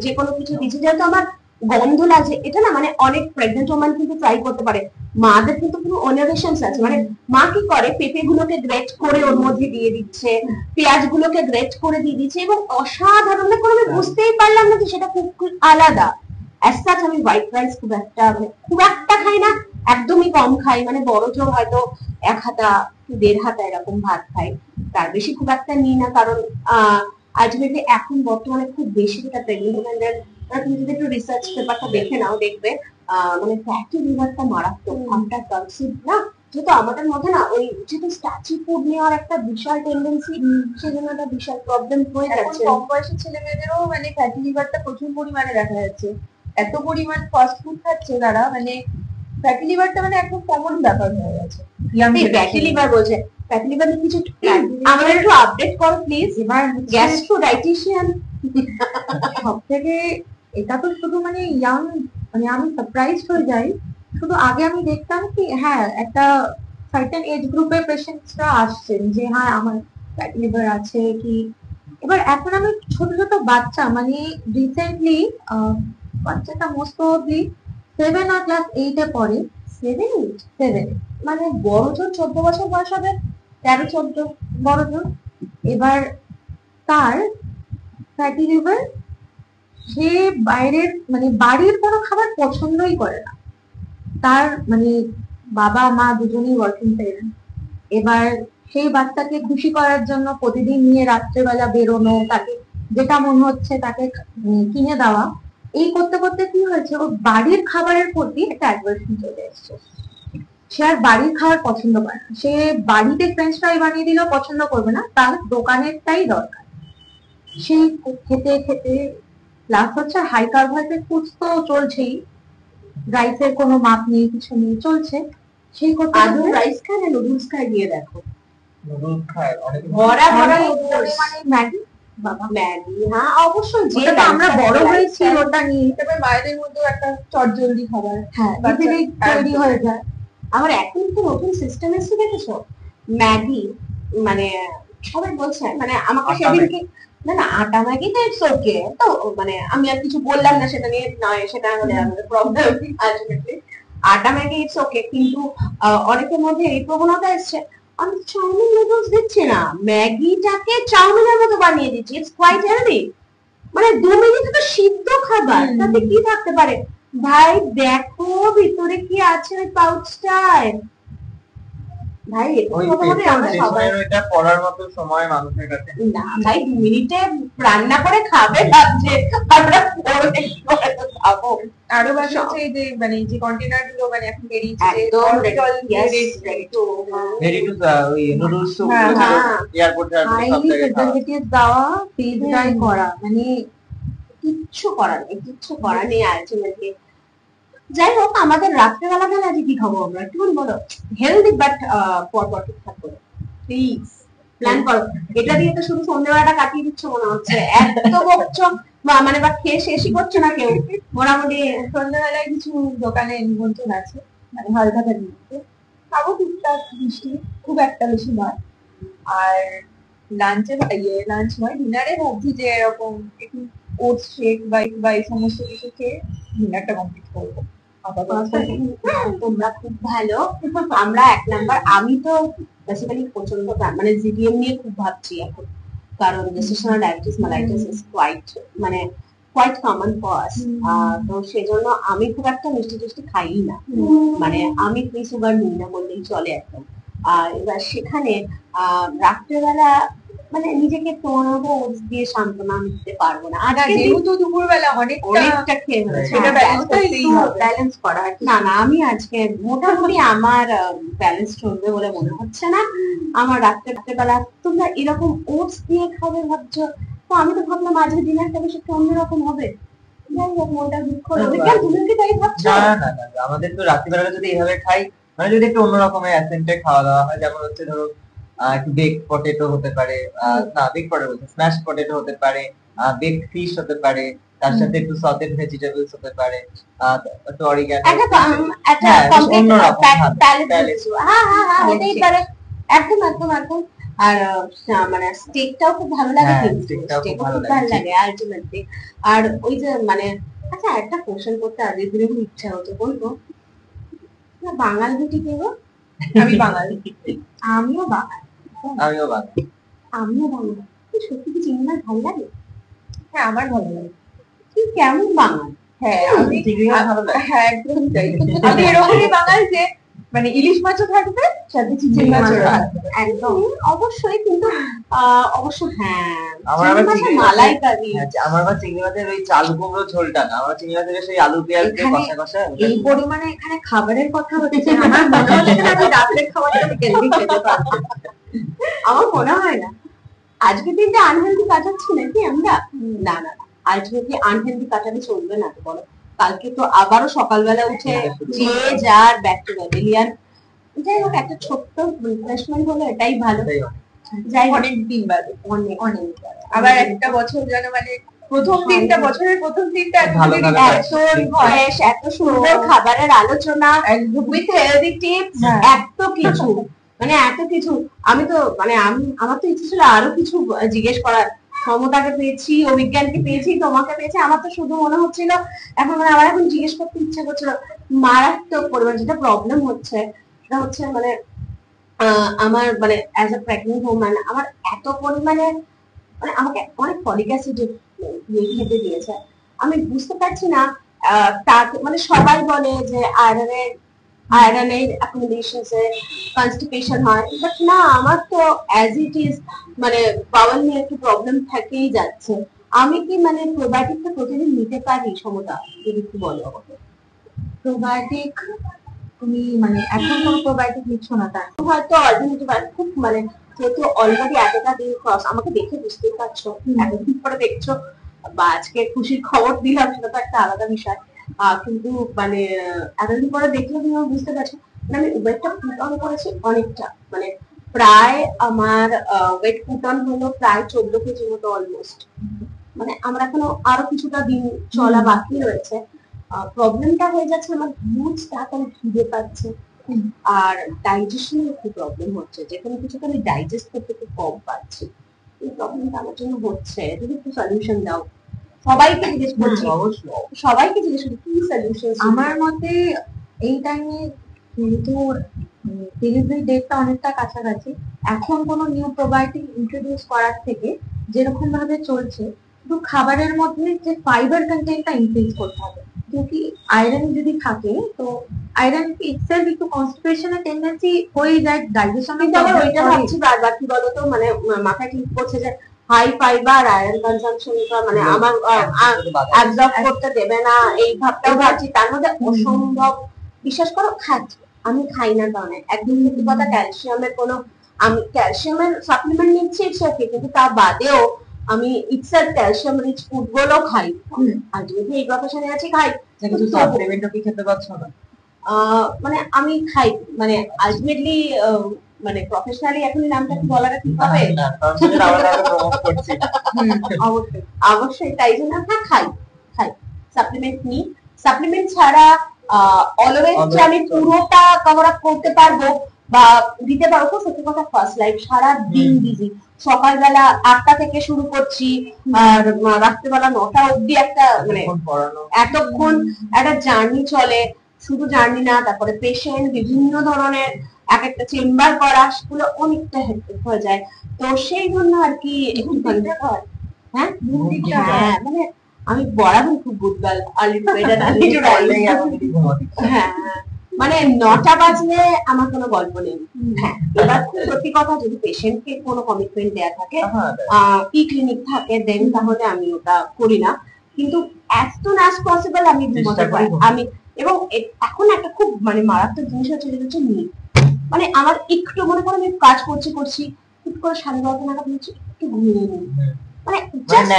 যে কোনো কিছু দিচ্ছে, যেহেতু আমার গন্ধ লাগছে এটা না, মানে অনেক প্রেগনেন্ট ওম্যান কিন্তু ট্রাই করতে পারে। মাদের কিন্তু পুরো অনারেশনস আছে, মানে মা কি করে পেঁপে গুলোকে গ্রেট করে ওর মধ্যে দিয়ে দিচ্ছে, পেঁয়াজ গুলোকে গ্রেট করে দিয়ে দিচ্ছে, এবং অসাধারণ করে আমি বুঝতেই পারলাম না যে সেটা খুব আলাদা। অ্যাজ সাচ আমি হোয়াইট রাইস খুব একটা খাই না, একদমই কম খাই, মানে বড় জোর হয়তো 1 হাতা 1.5 হাতা এরকম ভাত খাই, তার বেশি খুব একটা নিই না। কারণ আলটিমেটলি এখন বর্তমানে খুব বেশি যেটা প্রেগনেন্ট ওমেনদের, তুমি যদি একটু রিসার্চ পেপারটা দেখে নাও দেখবে মানে ফ্যাটি লিভারটা মারাত্মক আফটার কনসিভ না। যেহেতু আমাদের মধ্যে না ওই যেহেতু স্ট্যাচি ফুড নেওয়ার একটা বিশাল টেন্ডেন্সি, সেই জন্য একটা বিশাল প্রবলেম হয়ে যাচ্ছে। কম বয়সী ছেলে মেয়েদেরও মানে ফ্যাটি লিভারটা প্রচুর পরিমাণে দেখা যাচ্ছে। এত পরিমাণ ফাস্ট ফুড খাচ্ছে তারা, মানে ফ্যাটি লিভারটা মানে একদম কমন ব্যাপার হয়ে গেছে। ফ্যাটি লিভার বলছে, ফ্যাটি লিভার নিয়ে কিছু আমাদের একটু আপডেট করো প্লিজ। এবার গ্যাস্ট্রো ডাইটিশিয়ান সব থেকে এটা তো শুধু মানে ইয়াং, মানে আমি সারপ্রাইজড হয়ে যাই। শুধু আগে আমি দেখতাম কি হ্যাঁ একটা সার্টেন এজ গ্রুপের পেশেন্টসরা আসছেন যে হ্যাঁ আমার ফ্যাটি লিভার আছে কি। এবার এখন আমি ছোট ছোট বাচ্চা, মানে রিসেন্টলি বাচ্চাটা মোস্ট প্রবাবলি 7 আর ক্লাস 8 এ পড়ে। 7 মানে বড় জোর 14 বছর বয়স হবে, 13-14 বড় জোর। এবার তার ফ্যাটি লিভার, সে বাইরের মানে বাড়ির কোনো খাবার পছন্দই করে না। তার মানে বাবা মা দুজনেই ওয়ার্কিং প্যারেন্ট। এবার সেই বাচ্চাকে খুশি করার জন্য প্রতিদিন নিয়ে রাত্রেবেলা বেরোনো, তাকে যেটা মনে হচ্ছে তাকে কিনে দেওয়া, এই করতে করতে কি হয়েছে, ওর বাড়ির খাবারের প্রতি একটা অ্যাডভার্শন চলে এসছে। সে আর বাড়ির খাবার পছন্দ করে না। সে বাড়িতে ফ্রেঞ্চ ফ্রাই বানিয়ে দিলেও পছন্দ করবে না, তার দোকানেরটাই দরকার। সেই খেতে খেতে প্লাস হচ্ছে হাই কার্বোহাইড্রেট ফুড তো চলছেই, রাইসের কোনো মাপ নেই, কিছু নেই, চলছে। সেই করতে আদৌ রাইস খায় না নুডলস খায় গিয়ে দেখো, নুডলস খায় অনেকে, ভরা ভরা মানে ম্যাগি, বাবা ম্যাগি, হ্যাঁ অবশ্যই, যে যেটা আমরা বড় হয়েছি ওটা নিয়ে। তবে মায়েদের মধ্যে একটা চটজলদি খাবার হ্যাঁ ইজিলি তৈরি হয়ে যায়। আবার এখন তো নতুন সিস্টেম এসে দেখেছো, ম্যাগি মানে সবাই বলছে, মানে আমাকে সেদিনকে না আটা ম্যাগি তো ইটস ওকে, তো মানে আমি আর কিছু বললাম না সেটা নিয়ে, নয় সেটা হলে আমাদের প্রবলেম আলটিমেটলি। আটা ম্যাগি ইটস ওকে, কিন্তু অনেকের মধ্যে এই প্রবণতা এসছে আমি চাউমিন নুডলস দিচ্ছি না, ম্যাগিটাকে চাউমিনের মতো বানিয়ে দিচ্ছি, ইটস কোয়াইট হেলদি। মানে 2 মিনিটে তো সিদ্ধ খাবার, তাতে কি থাকতে পারে? ভাই দেখো ভিতরে কি আছে ওই পাউচটায়। ভাই আমরা সবাই এটা পড়ার মতো সময় মানুষের কাছে না, ভাই 2 মিনিটে রান্না করে খাবে ভাবছে, আমরা পরে খাবো। আরো বাকি হচ্ছে এই যে মানে যে কন্টেনার গুলো মানে এখন বেরিয়েছে, একদম রেডি টু ওই নুডলস তো এয়ারপোর্টে সব জায়গায় প্রিজারভেটিভ দেওয়া, ফ্রিজ ড্রাই করা, মানে কিচ্ছু করার নেই আলটিমেটলি। যাই হোক, আমাদের রাত্রেবেলা বেলা আজকে কি খাবো আমরা একটু বলো। হেলদি বাট পরপর ঠিকঠাক করে প্লিজ প্ল্যান করো। এটা দিয়ে তো শুধু সন্ধ্যেবেলাটা কাটিয়ে দিচ্ছ মনে হচ্ছে, এত বকছো মানে বা খেয়ে শেষই করছো না কেউ মোটামুটি। সন্ধ্যাবেলায় কিছু দোকানে নিমন্ত্রণ আছে, মানে হালখাতার নিমন্ত্রণ, খাবো টুকটাক মিষ্টি, খুব একটা বেশি নয়। আর লাঞ্চে লাঞ্চ নয়, ডিনারে ভাবছি যে এরকম একটু ওটস শেক বা এই সমস্ত কিছু খেয়ে ডিনারটা কমপ্লিট করবো। তোমরা খুব ভালো, আমরা এক নাম্বার। আমি তো বেসিক্যালি প্রচন্ড মানে জিডিএম নিয়ে খুব ভাবছি এখন, কারণ জেস্টেশনাল ডায়াবেটিস মেলাইটিস ইজ মানে কোয়াইট কমন ফর আস। তো সেজন্য আমি খুব একটা মিষ্টি টিষ্টি খাই না, মানে আমি ফ্রি সুগার নিই না বললেই চলে একদম। এবার সেখানে রাত্রেবেলা মানে নিজেকে তোনাবো ওটস দিয়ে সান্ত্বনা আমি দিতে পারবো না। আজকে যেহেতু দুপুরবেলা অনেকটা খেয়ে ফেলেছি, সেটা ব্যালেন্স করা। না না, আমি আজকে মোটামুটি আমার ব্যালেন্স চলবে বলে মনে হচ্ছে না আমার। রাত্রেবেলা তোমরা এরকম ওটস দিয়ে খাবে ভাবছো, তো আমি তো ভাবলাম আজকে ডিনারটা বেশ একটু অন্যরকম হবে। যাই হোক, মনটা দুঃখ হলো। তুমি কি তাই ভাবছো? না না না, আমাদের তো রাত্রিবেলা যদি এইভাবে খাই, মানে যদি একটু অন্যরকমের অ্যাসেন্টে খাওয়া দাওয়া হয়, যেমন হচ্ছে ধরো একটু বেক পটেটো হতে পারে, না বেক পটেটো বলতে স্ম্যাশ পটেটো হতে পারে, বেক ফিশ হতে পারে, তার সাথে একটু সটেড ভেজিটেবলস হতে পারে, একটু অরিগ্যানো, হতেই পারে। একদম একদম একদম। আর মানে স্টেকটাও খুব ভালো লাগে, স্টেকটাও খুব ভালো লাগে আলটিমেটলি। আর ওই যে মানে আচ্ছা, একটা কোশ্চেন করতে আগে দিনে খুব ইচ্ছা হতো, বলবো না বাঙাল রুটি কে গো? আমি বাঙালি। আমিও বাঙালি। আমিও বাঙালি। আমিও বাঙালি। সত্যি কি চিংড়ি মাছ ভালো লাগে? হ্যাঁ, আমার ভালো লাগে। তুই কেমন বাঙাল? হ্যাঁ, আমি চিংড়ি মাছ ভালো লাগে। হ্যাঁ, একদম তাই। আমি এরকমই বাঙাল যে মানে ইলিশ মাছও থাকবে, সাথে চিংড়ি মাছও থাকবে। একদম অবশ্যই, কিন্তু অবশ্য হ্যাঁ আমার আবার চিংড়ি মাছের মালাইকারি। আমার আবার চিংড়ি মাছের ওই চাল কুমড়ো ঝোলটা না, আমার চিংড়ি মাছের সেই আলু পেঁয়াজ দিয়ে কষা কষা। এই পরিমাণে এখানে খাবারের কথা হচ্ছে, আমার মনে হচ্ছে না আমি রাতের খাবারটা আমি হেলদি খেতে পারবো। আমার মনে হয় না আজকে দিনটা আনহেলদি কাটাচ্ছি নাকি আমরা। না না না, আলটিমেটলি আনহেলদি কাটালে চলবে না, তো বলো। কালকে তো আবারও সকালবেলা উঠে যে যার ব্যাক টু ব্যাবিলিয়ান। যাই হোক, একটা ছোট্ট রিফ্রেশমেন্ট হলো, এটাই ভালো। যাই হোক, অনেক দিন বাদে, অনেক অনেক আবার একটা বছর যেন মানে বছরের প্রথম দিনটা এত ফ্রেশ, এত সুন্দর খাবারের আলোচনা, উইথ হেলদি টিপস, এত কিছু মানে এত কিছু। আমি তো মানে আমার তো ইচ্ছে ছিল আরো কিছু জিজ্ঞেস করার। ক্ষমতাকে পেয়েছি, অভিজ্ঞানকে পেয়েছি, তোমাকে পেয়েছি। আমার তো শুধু মনে হচ্ছিল এখন মানে আমার এখন জিজ্ঞেস করতে ইচ্ছে করছিল মারাত্মক পরিমাণ। যেটা প্রবলেম হচ্ছে সেটা হচ্ছে মানে আমার মানে অ্যাজ এ প্রেগনেন্ট ওম্যান আমার এত পরিমাণে মানে আমাকে অনেক ফলিক অ্যাসিড খেতে দিয়েছে। আমি বুঝতে পারছি না তাকে মানে সবাই বলে যে আয়রনের অ্যাকোমোডেশনসে কনস্টিপেশন হয়, বাট না, আমার তো অ্যাজ ইট ইজ মানে বাউল নিয়ে একটু প্রবলেম থেকেই যাচ্ছে। আমি কি মানে প্রোবায়োটিকটা প্রতিদিন নিতে পারি সমতা, যদি একটু বলো আমাকে। প্রোবায়োটিক তুমি মানে এখন কোনো প্রোবায়োটিক নিচ্ছ না? তার হয়তো অল্টারনেটিভ খুব মানে যেহেতু অলরেডি এতটা দিন ক্রস, আমাকে দেখে বুঝতেই পারছো এতদিন পরে দেখছো বা আজকে খুশির খবর দিলাম, সেটা তো একটা আলাদা বিষয়। কিন্তু মানে এতদিন পরে দেখলে তুমি বুঝতে পারছো মানে আমি ওয়েটটা পুট অন করেছি অনেকটা, মানে প্রায় আমার ওয়েট পুট অন হলো প্রায় 14 কেজি মতো অলমোস্ট। মানে আমরা এখনো আরো কিছুটা দিন চলা বাকি রয়েছে। প্রবলেমটা হয়ে যাচ্ছে আমার হিউজ তাড়াতাড়ি খিদে পাচ্ছে, আর ডাইজেশনের খুব প্রবলেম হচ্ছে, যে কোনো কিছুকে আমি ডাইজেস্ট করতে খুব কম পাচ্ছি। এই প্রবলেমটা আমার জন্য হচ্ছে, যদি একটু সলিউশন দাও। সবাইকে জিজ্ঞেস করছি, সবাইকে জিজ্ঞেস করছি কি সলিউশন। আমার মতে এই টাইমে যেহেতু ডেলিভারি ডেটটা অনেকটা কাছাকাছি, এখন কোনো নিউ প্রোবায়োটিক ইন্ট্রোডিউস করার থেকে যেরকম ভাবে চলছে শুধু খাবারের মধ্যে যে ফাইবার কন্টেন্টটা ইনক্রিজ করতে হবে। क्योंकि আয়রন যদি থাকে তো আয়রন ইটসেলফ একটু কনস্টিপেশনের টেন্ডেন্সি হয়ে যায়, ডাইজেশনে। কিন্তু আবার ওইটা ভাবছি বারবার, কি বলতো মানে মাথায় ক্লিক করছে যে হাই ফাইবার আয়রন কনজাম্পশনটা মানে আমার অ্যাবজর্ব করতে দেবে না, এই ভাবটাও ভাবছি। তার মধ্যে অসম্ভব, বিশ্বাস করো খাচ্ছি আমি খাই না কারণে একদম সত্যি কথা, ক্যালসিয়ামের কোনো আমি ক্যালসিয়ামের সাপ্লিমেন্ট নিচ্ছি ওকে, কিন্তু তা বাদেও আমি ইটসেলফ ক্যালসিয়াম রিচ ফুড গুলো খাই। আলটিমেটলি এই প্রফেশনে আছি খাই, কিছু সাপ্লিমেন্টও কি খেতে পারছো না? মানে আমি খাই, মানে আলটিমেটলি মানে প্রফেশনালি এখন এই নামটা কি বলাটা ঠিক হবে? না, কারণ সেটা আমরা প্রমোট করছি। অবশ্যই অবশ্যই, তাই জন্য হ্যাঁ খাই খাই সাপ্লিমেন্ট নিই। সাপ্লিমেন্ট ছাড়া অলওয়েজ যে আমি পুরোটা কভার আপ করতে পারবো বা দিতে পারবো, সত্যি কথা ফার্স্ট লাইফ সারা দিন বিজি। সকালবেলা 8টা থেকে শুরু করছি আর রাত্রেবেলা 9টা অব্দি একটা মানে এতক্ষণ একটা জার্নি চলে। শুধু জার্নি না, তারপরে পেশেন্ট বিভিন্ন ধরনের এক একটা চেম্বার করা, সেগুলো অনেকটা হেক্টিক হয়ে যায়। তো সেই জন্য আর কি একটু হয়। হ্যাঁ হ্যাঁ, মানে আমি বরাবর খুব বুধবার আর্লি টু বেড হ্যাঁ, মানে 9টা বাজলে আমার কোনো গল্প নেই। হ্যাঁ, এবার খুব সত্যি কথা, যদি পেশেন্টকে কোনো কমিটমেন্ট দেয়া থাকে, ই ক্লিনিক থাকে, দেন তাহলে আমি ওটা করি না। কিন্তু অ্যাজ সুন অ্যাজ পসিবল আমি ঘুমাতে পারি। আমি এবং এখন একটা খুব মানে মারাত্মক জিনিস হচ্ছে, যেটা হচ্ছে নিড। মানে আমার একটু মনে করো আমি কাজ করছি হুট করে 12:30 নাগাদ হচ্ছে একটু ঘুমিয়ে নিই, মানে জাস্ট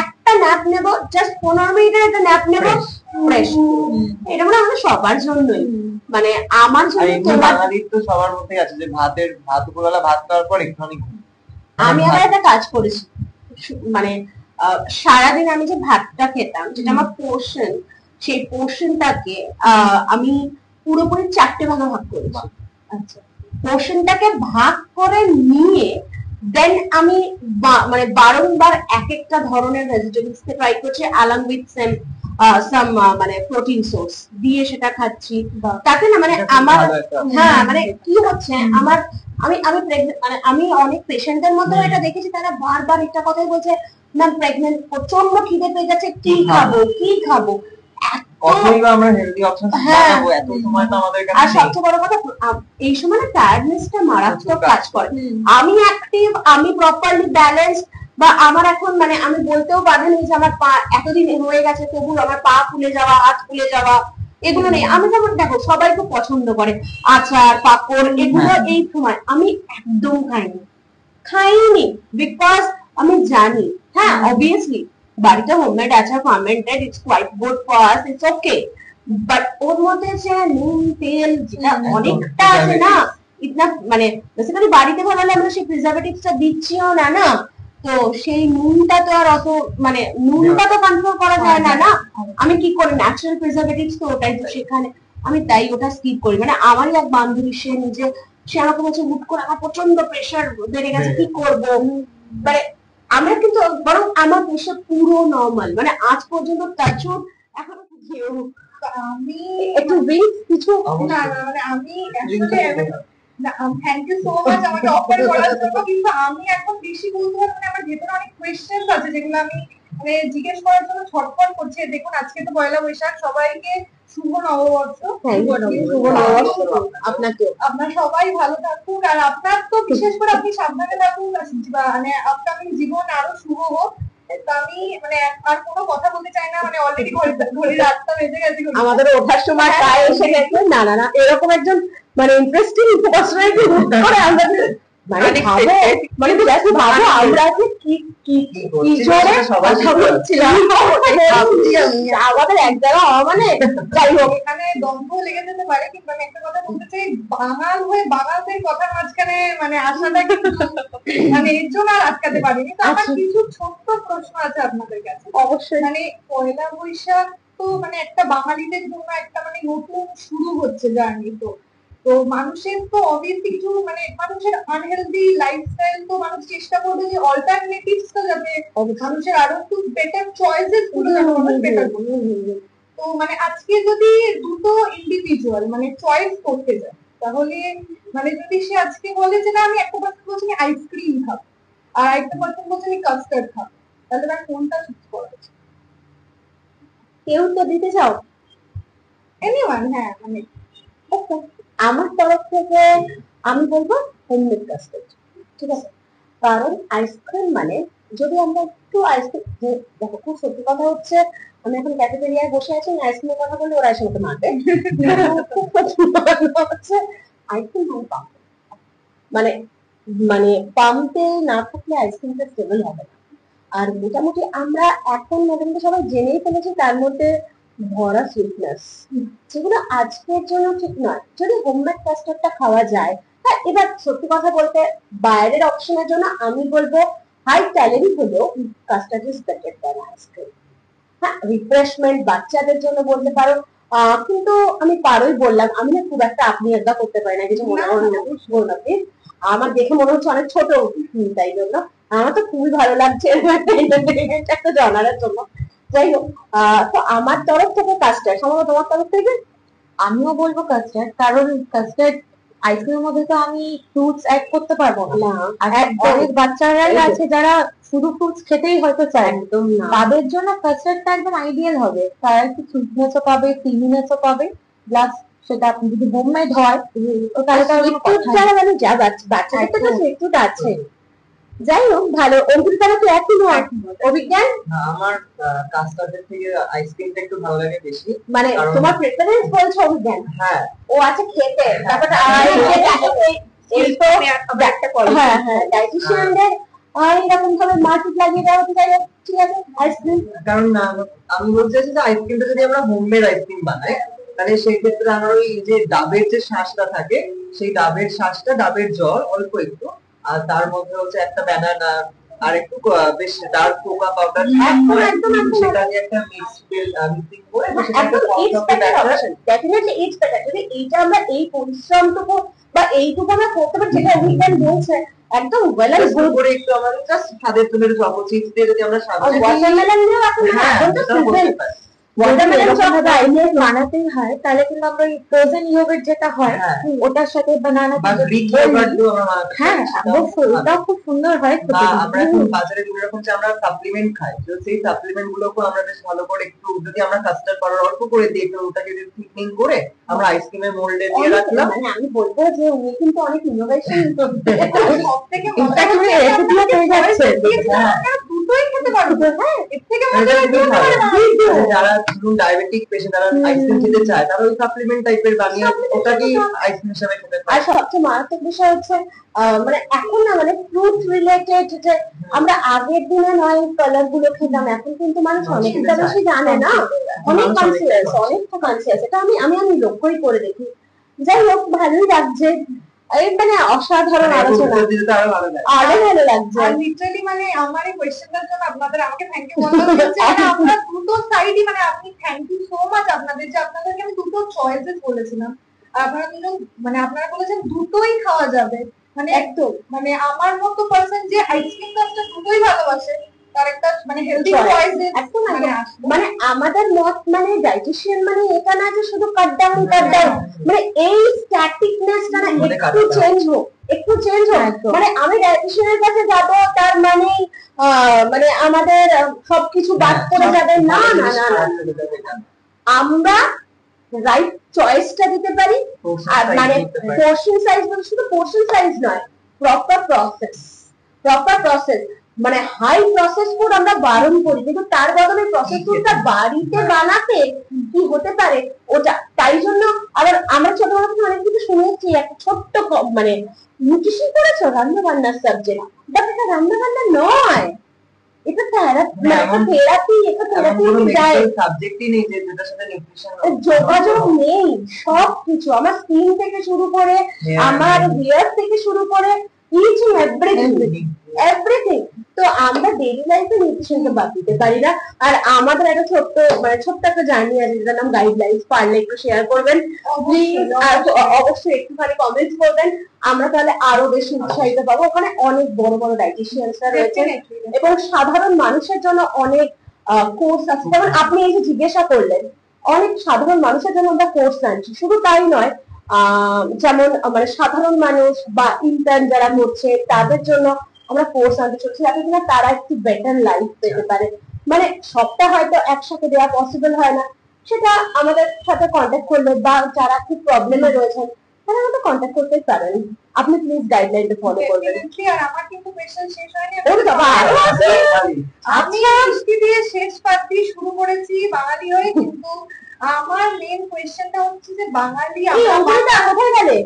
একটা ন্যাপ নেবো, জাস্ট 15 মিনিটের একটা ন্যাপ নেবো, ফ্রেশ। এটা মানে আমাদের সবার জন্যই, মানে আমার জন্য বাঙালির তো সবার মধ্যেই আছে যে ভাত দুপুরবেলা ভাত খাওয়ার পর একটুখানি ঘুম। আমি আবার একটা কাজ করেছি, মানে সারাদিন আমি যে ভাতটা খেতাম, যেটা আমার পোর্শন, সেই পোর্শনটাকে আমি পুরোপুরি 4টে ভাগে ভাগ করেছি। আচ্ছা, পোর্শনটাকে ভাগ করে নিয়ে দেন আমি মানে বারংবার এক একটা ধরনের ভেজিটেবলস কে ট্রাই করছি, অ্যালং উইথ সাম মানে প্রোটিন সোর্স দিয়ে সেটা খাচ্ছি। তাতে না মানে আমার হ্যাঁ মানে কি হচ্ছে, আমার আমি আমি মানে আমি অনেক পেশেন্টদের মধ্যে এটা দেখেছি, তারা বারবার একটা কথাই বলছে, ম্যাম প্রেগন্যান্ট, প্রচন্ড খিদে পেয়ে যাচ্ছে, কি খাবো কি খাবো। অথবা আমরা হেলদি অপশন বানাবো, এত সময় তো আমাদের কাছে আর সবচেয়ে বড় কথা, এই সময় না টায়ার্ডনেসটা মারাত্মক কাজ করে। আমি অ্যাক্টিভ, আমি প্রপারলি ব্যালেন্স, বা আমার এখন মানে আমি বলতেও বাধা নেই যে আমার পা এতদিন হয়ে গেছে তবু আমার পা ফুলে যাওয়া, হাত ফুলে যাওয়া, এগুলো নেই। আমি যেমন দেখো সবাই খুব পছন্দ করে আচার পাপড়, এগুলো এই সময় আমি একদম খাইনি বিকজ আমি জানি, হ্যাঁ অবভিয়াসলি বাড়িতে হোমমেড আচার fermented, it's quite good for us, it's okay, but ওর মধ্যে যে নুন তেল যেটা অনেকটা আছে না, ইতনা মানে বেসিক্যালি বাড়িতে বানালে আমরা সেই প্রিজারভেটিভসটা দিচ্ছিও না না, তো সেই নুনটা তো আর অত মানে নুনটা তো কন্ট্রোল করা যায় না না। আমি কি করি, ন্যাচারাল প্রিজারভেটিভস তো ওটাই, তো সেখানে আমি তাই ওটা স্কিপ করি। মানে আমারই এক বান্ধবী, সে আমাকে বলছে হুট করে আমার প্রচন্ড প্রেশার বেড়ে গেছে, কি করবো, মানে আমরা কিন্তু বরং আমার প্রেশার পুরো নর্মাল, মানে আজ পর্যন্ত টাচুড এখনো আমি একটু ড্রিঙ্কস কিছু না মানে আমি থ্যাংক ইউ সো মাচ আমাকে অফার করার জন্য, কিন্তু আমি এখন বেশি বলতে পারবো না। আমার ভেতরে অনেক কোয়েশ্চেন্স আছে যেগুলো আমি মানে জিজ্ঞেস করার জন্য ছটফট করছি। দেখুন আজকে তো পয়লা বৈশাখ, সবাইকে শুভ নববর্ষ। আপনাকে, আপনার সবাই ভালো থাকুক, আর আপনার তো বিশেষ করে আপনি সাবধানে থাকুন, মানে আপকামিং জীবন আরো শুভ হোক। আমি মানে আর কোনো কথা বলতে চাই না, মানে অলরেডি ঘড়ির 8টা বেজে গেছে, আমাদের ওঠার সময় প্রায় এসে গেছে। না না না, এরকম একজন মানে ইন্টারেস্টিং পার্সোনালিটি করে আমাদের মানে ভাবো, মানে জাস্ট ভাবো আমরা যে কি কি কি জোরে কথা বলছিলাম, আমাদের এক জায়গা হওয়া মানে যাই হোক, এখানে দ্বন্দ্ব লেগে যেতে পারে, কিন্তু আমি একটা কথা বলতে চাই, বাঙাল হয়ে বাঙালদের কথার মাঝখানে মানে আসাটা কিন্তু মানে এর জন্য আর আটকাতে পারিনি। তো আমার কিছু ছোট্ট প্রশ্ন আছে আপনাদের কাছে। অবশ্যই। মানে পয়লা বৈশাখ তো মানে একটা বাঙালিদের জন্য একটা মানে নতুন শুরু হচ্ছে জার্নি, তো তো মানুষের তো অবভিয়াসলি কিছু মানে মানুষের আনহেলদি লাইফস্টাইল, তো মানুষ চেষ্টা করবে যে অল্টারনেটিভস তো যাতে মানুষের আরো একটু বেটার চয়েসেস গুলো যেন মানুষ বেটার করবে। তো মানে আজকে যদি দুটো ইন্ডিভিজুয়াল মানে চয়েস করতে যায়, তাহলে মানে যদি সে আজকে বলে যে না আমি একটা পার্সন বলছি আইসক্রিম খাবো আর একটা পার্সন বলছে আমি কাস্টার্ড খাবো, তাহলে তার কোনটা চুজ করা উচিত? কেউ তো দিতে চাও এনিওয়ান? হ্যাঁ মানে আমার তরফ থেকে আমি বলবো হোমমেড কাস্টার্ড, ঠিক আছে? কারণ আইসক্রিম মানে, যদি আমরা একটু আইসক্রিম, দেখো খুব সত্যি কথা হচ্ছে, আমি এখন ক্যাফেটেরিয়ায় বসে আছি, আইসক্রিমের কথা বললে ওরা এসে আমাকে মারবে। হচ্ছে আইসক্রিম মানে মানে পাম্পে না থাকলে আইসক্রিমটা স্টেবল হবে না। আর মোটামুটি আমরা এখন মোটামুটি সবাই জেনেই ফেলেছি, তার মধ্যে ভরা সুইটনেস, যেগুলো আজকের জন্য ঠিক নয়। যদি হোমমেড কাস্টার্ডটা খাওয়া যায়, হ্যাঁ, এবার সত্যি কথা বলতে বাইরের অপশনের জন্য আমি বলবো হাই ক্যালোরি হলেও custard is better than ice cream. হ্যাঁ, রিফ্রেশমেন্ট বাচ্চাদের জন্য বলতে পারো, কিন্তু আমি পারোই বললাম, আমি না খুব একটা আপনি একদা করতে পারি না, কিছু মনে করুন না বলুন আপনি। আমার দেখে মনে হচ্ছে অনেক ছোট, তাই জন্য আমার তো খুবই ভালো লাগছে এরকম একটা entertainment একটা জানার জন্য। যাই হোক, তো আমার তরফ থেকে কাস্টার্ড, সম্ভবত তোমার তরফ থেকে? আমিও বলবো কাস্টার্ড, কারণ কাস্টার্ড আইসক্রিমের মধ্যে তো আমি ফ্রুটস অ্যাড করতে পারবো না। না, আর একদম অনেক বাচ্চারাই আছে যারা শুধু ফ্রুটস খেতেই হয়তো চায়, একদম না। তাদের জন্য কাস্টার্ডটা একদম আইডিয়াল হবে। তারা একটু সুইটনেসও পাবে, ক্রিমিনেসও পাবে, প্লাস সেটা আপনি যদি হোমমেড হয় তো তাহলে তো আর কোনো একটু কথাই যারা নেই। মানে যা বাচ্চাদের তো একদম। একটু আছে। যাই হোক, ভালো। অঙ্কুরিতারা তো একই নয়, অভিজ্ঞান? না, আমার কাস্টার্ডের থেকে আইসক্রিমটা একটু ভালো লাগে বেশি। মানে কারণ- তোমার প্রেফারেন্স বলছো অভিজ্ঞান? হ্যাঁ, ও আছে খেতে, ব্যাপারটা একটা করে। হ্যাঁ হ্যাঁ, ডাইটিশিয়ানদের এরকম ভাবে মার্কেট লাগিয়ে দেওয়া হতে চাইলে ঠিক আছে আইসক্রিম। কারণ আমি বলতে চাইছি যে আইসক্রিমটা যদি আমরা হোমমেড আইসক্রিম বানাই, তাহলে সেই ক্ষেত্রে আমার ওই যে ডাবের যে শাঁসটা থাকে, সেই ডাবের শাঁসটা, ডাবের জল অল্প একটু, আর তার মধ্যে হচ্ছে একটা ব্যানানা আর একটু বেশ ডার্ক কোকা পাউডার একদম, একদম, একদম। সেটা দিয়ে একটা মিক্সিং করে সেটা একটা একদম it's comfortable better batter. Option, definitely it's better. যদি এইটা আমরা এই পরিশ্রমটুকু বা এইটুকু আমরা করতে পারি, যেটা অভিজ্ঞান বলছে, একদম ওয়েল এন্ড Just গুড। করে একটু আমাদের জাস্ট স্বাদের জন্য চকো চিপস দিয়ে যদি আমরা সাজাই, ওয়াটারমেলন দিয়েও এখন হ্যাঁ, এখন তো সেটাও সিজন, করতে পারি। ওয়াটারমেলন এরকম চপ ভাবে আইডিয়া বানাতেই হয়, তাহলে কিন্তু আমরা ওই ফ্রোজেন ইয়োগার্ট যেটা হয় হ্যাঁ। ওটার সাথে বানানা বা গ্রিক ইয়োগার্ট দিয়েও আমরা বানাতে হ্যাঁ, পারি, সেটাও অবশ্যই ভালো। ওটাও খুব সুন্দর হয় বা খেতে। আমরা এখন বাজারে বিভিন্ন রকম যে আমরা সাপ্লিমেন্ট খাই, তো সেই সাপ্লিমেন্ট গুলোকে আমরা বেশ ভালো করে একটু যদি আমরা কাস্টার্ড পাউডার অল্প করে দিই, একটু ওটাকে যদি থিকনিং করে আমরা আইসক্রিমের মোল্ডে দিয়ে রাখলাম। মানে আমি বলবো যে উনি কিন্তু অনেক ইনোভেশন করতে, সব থেকে রেসিপিও পেয়ে যাচ্ছে। দুটোই খেতে পারবে। হ্যাঁ, এর থেকে মানে মজার কি হতে পারে না? মানে যারা ধরুন ডায়াবেটিক পেশেন্ট, যারা আইসক্রিম খেতে চায়, তারা ওই সাপ্লিমেন্ট টাইপের বানিয়ে ওটাকেই আইসক্রিম হিসেবে খেতে আর পারে। সবচেয়ে মারাত্মক বিষয় হচ্ছে মানে এখন না, মানে ফ্রুট রিলেটেড, যে আমরা আগের দিনে নয় কালার গুলো খেতাম, এখন কিন্তু মানুষ অনেকটা বেশি জানে না, অনেক কনসিয়াস, অনেকটা কনসিয়াস। এটা আমি আমি আমি লক্ষ্যই করে দেখি। যাই হোক, ভালোই লাগছে, এই মানে অসাধারণ মানে এরকম আলোচনা, করে দিলে তো আরো ভালো লাগে। আরো ভালো লাগছে। আর লিটারালি মানে আমার এই কোয়েশ্চেনটার জন্য আমাকে থ্যাংক ইউ বলতে হচ্ছে, মানে আমরা দুটো সাইডই, মানে আপনি থ্যাংক ইউ সো মাচ আপনাদের, যে আপনাদেরকে আমি দুটো চয়েসেস বলেছিলাম, আর আপনারা দুজন মানে আপনারা বলেছেন দুটোই খাওয়া যাবে, মানে একদম মানে আমার মতো পার্সন যে আইসক্রিম কাপটা দুটোই ভালোবাসে, তার একটা মানে হেলদি Choice. চয়েস একদম মানে একদম। আসবে। মানে আমাদের মত, মানে ডাইটিশিয়ান মানে এটা না যে শুধু কাট ডাউন কাট ডাউন, মানে এই স্ট্যাটিকনেসটা না মানে cut একটু down। চেঞ্জ হোক, একটু চেঞ্জ হোক। একদম। মানে আমি ডাইটিশিয়ানের কাছে যাব তার মানে মানে আমাদের সবকিছু বাদ করে যাবে, না না না না, আমরা রাইট চয়েসটা দিতে পারি। আর মানে পোর্শন সাইজ, মানে শুধু পোর্শন সাইজ নয়, প্রপার প্রসেস, মানে হাই প্রসেস ফুড আমরা বারণ করি, কিন্তু তার বদলে প্রসেস ফুডটা বাড়িতে বানাতে কি হতে পারে ওটা। তাই জন্য আবার আমরা ছোটবেলা থেকে অনেক কিছু শুনেছি, একটা ছোট্ট মানে নিউট্রিশন করেছো, রান্না বান্নার সাবজেক্ট, বাট এটা রান্না বান্না নয়, এটা থেরাপি, এটা থেরাপি যায়। সাবজেক্টই নেই যে যেটার সাথে নিউট্রিশন যোগাযোগ নেই, সবকিছু আমার স্কিন থেকে শুরু করে, আমার হেয়ার থেকে শুরু করে, ইচ এভরিথিং। তো আমরা ডেইলি লাইফে নিউট্রিশনকে বাদ দিতে পারি না। আর আমাদের একটা ছোট্ট, মানে ছোট্ট একটা জার্নি আছে, যেটার নাম গাইডলাইন্স, পারলে একটু শেয়ার করবেন প্লিজ, আর অবশ্যই একটুখানি কমেন্টস করবেন, আমরা তাহলে আরো বেশি উৎসাহিত পাবো। ওখানে অনেক বড় বড় ডাইটিশিয়ানসরা রয়েছেন এবং সাধারণ মানুষের জন্য অনেক কোর্স আছে। যেমন আপনি এই যে জিজ্ঞাসা করলেন, অনেক সাধারণ মানুষের জন্য আমরা কোর্স আনছি, শুধু তাই নয়, যেমন মানে সাধারণ মানুষ বা ইন্টার্ন যারা করছে তাদের জন্য আমরা কোর্স আনতে চলছি, যাতে কিনা তারা একটু বেটার লাইফ পেতে পারে। মানে সবটা হয়তো একসাথে দেওয়া পসিবল হয় না, সেটা আমাদের সাথে কন্ট্যাক্ট করলে, বা যারা খুব প্রবলেমে রয়েছেন তারা আমাদের কন্ট্যাক্ট করতেই পারেন। আপনি প্লিজ গাইডলাইনটা ফলো করবেন। Definitely, আর আমার কিন্তু কোয়েশ্চেন শেষ হয়নি। ওরে বাবা, আরো আছে? আমি মিষ্টি দিয়ে শেষ পাত দিয়ে শুরু করেছি বাঙালি হয়ে, কিন্তু আমার মেন কোয়েশ্চেনটা হচ্ছে যে বাঙালি এই অঙ্কুরিতা কোথায় গেলে?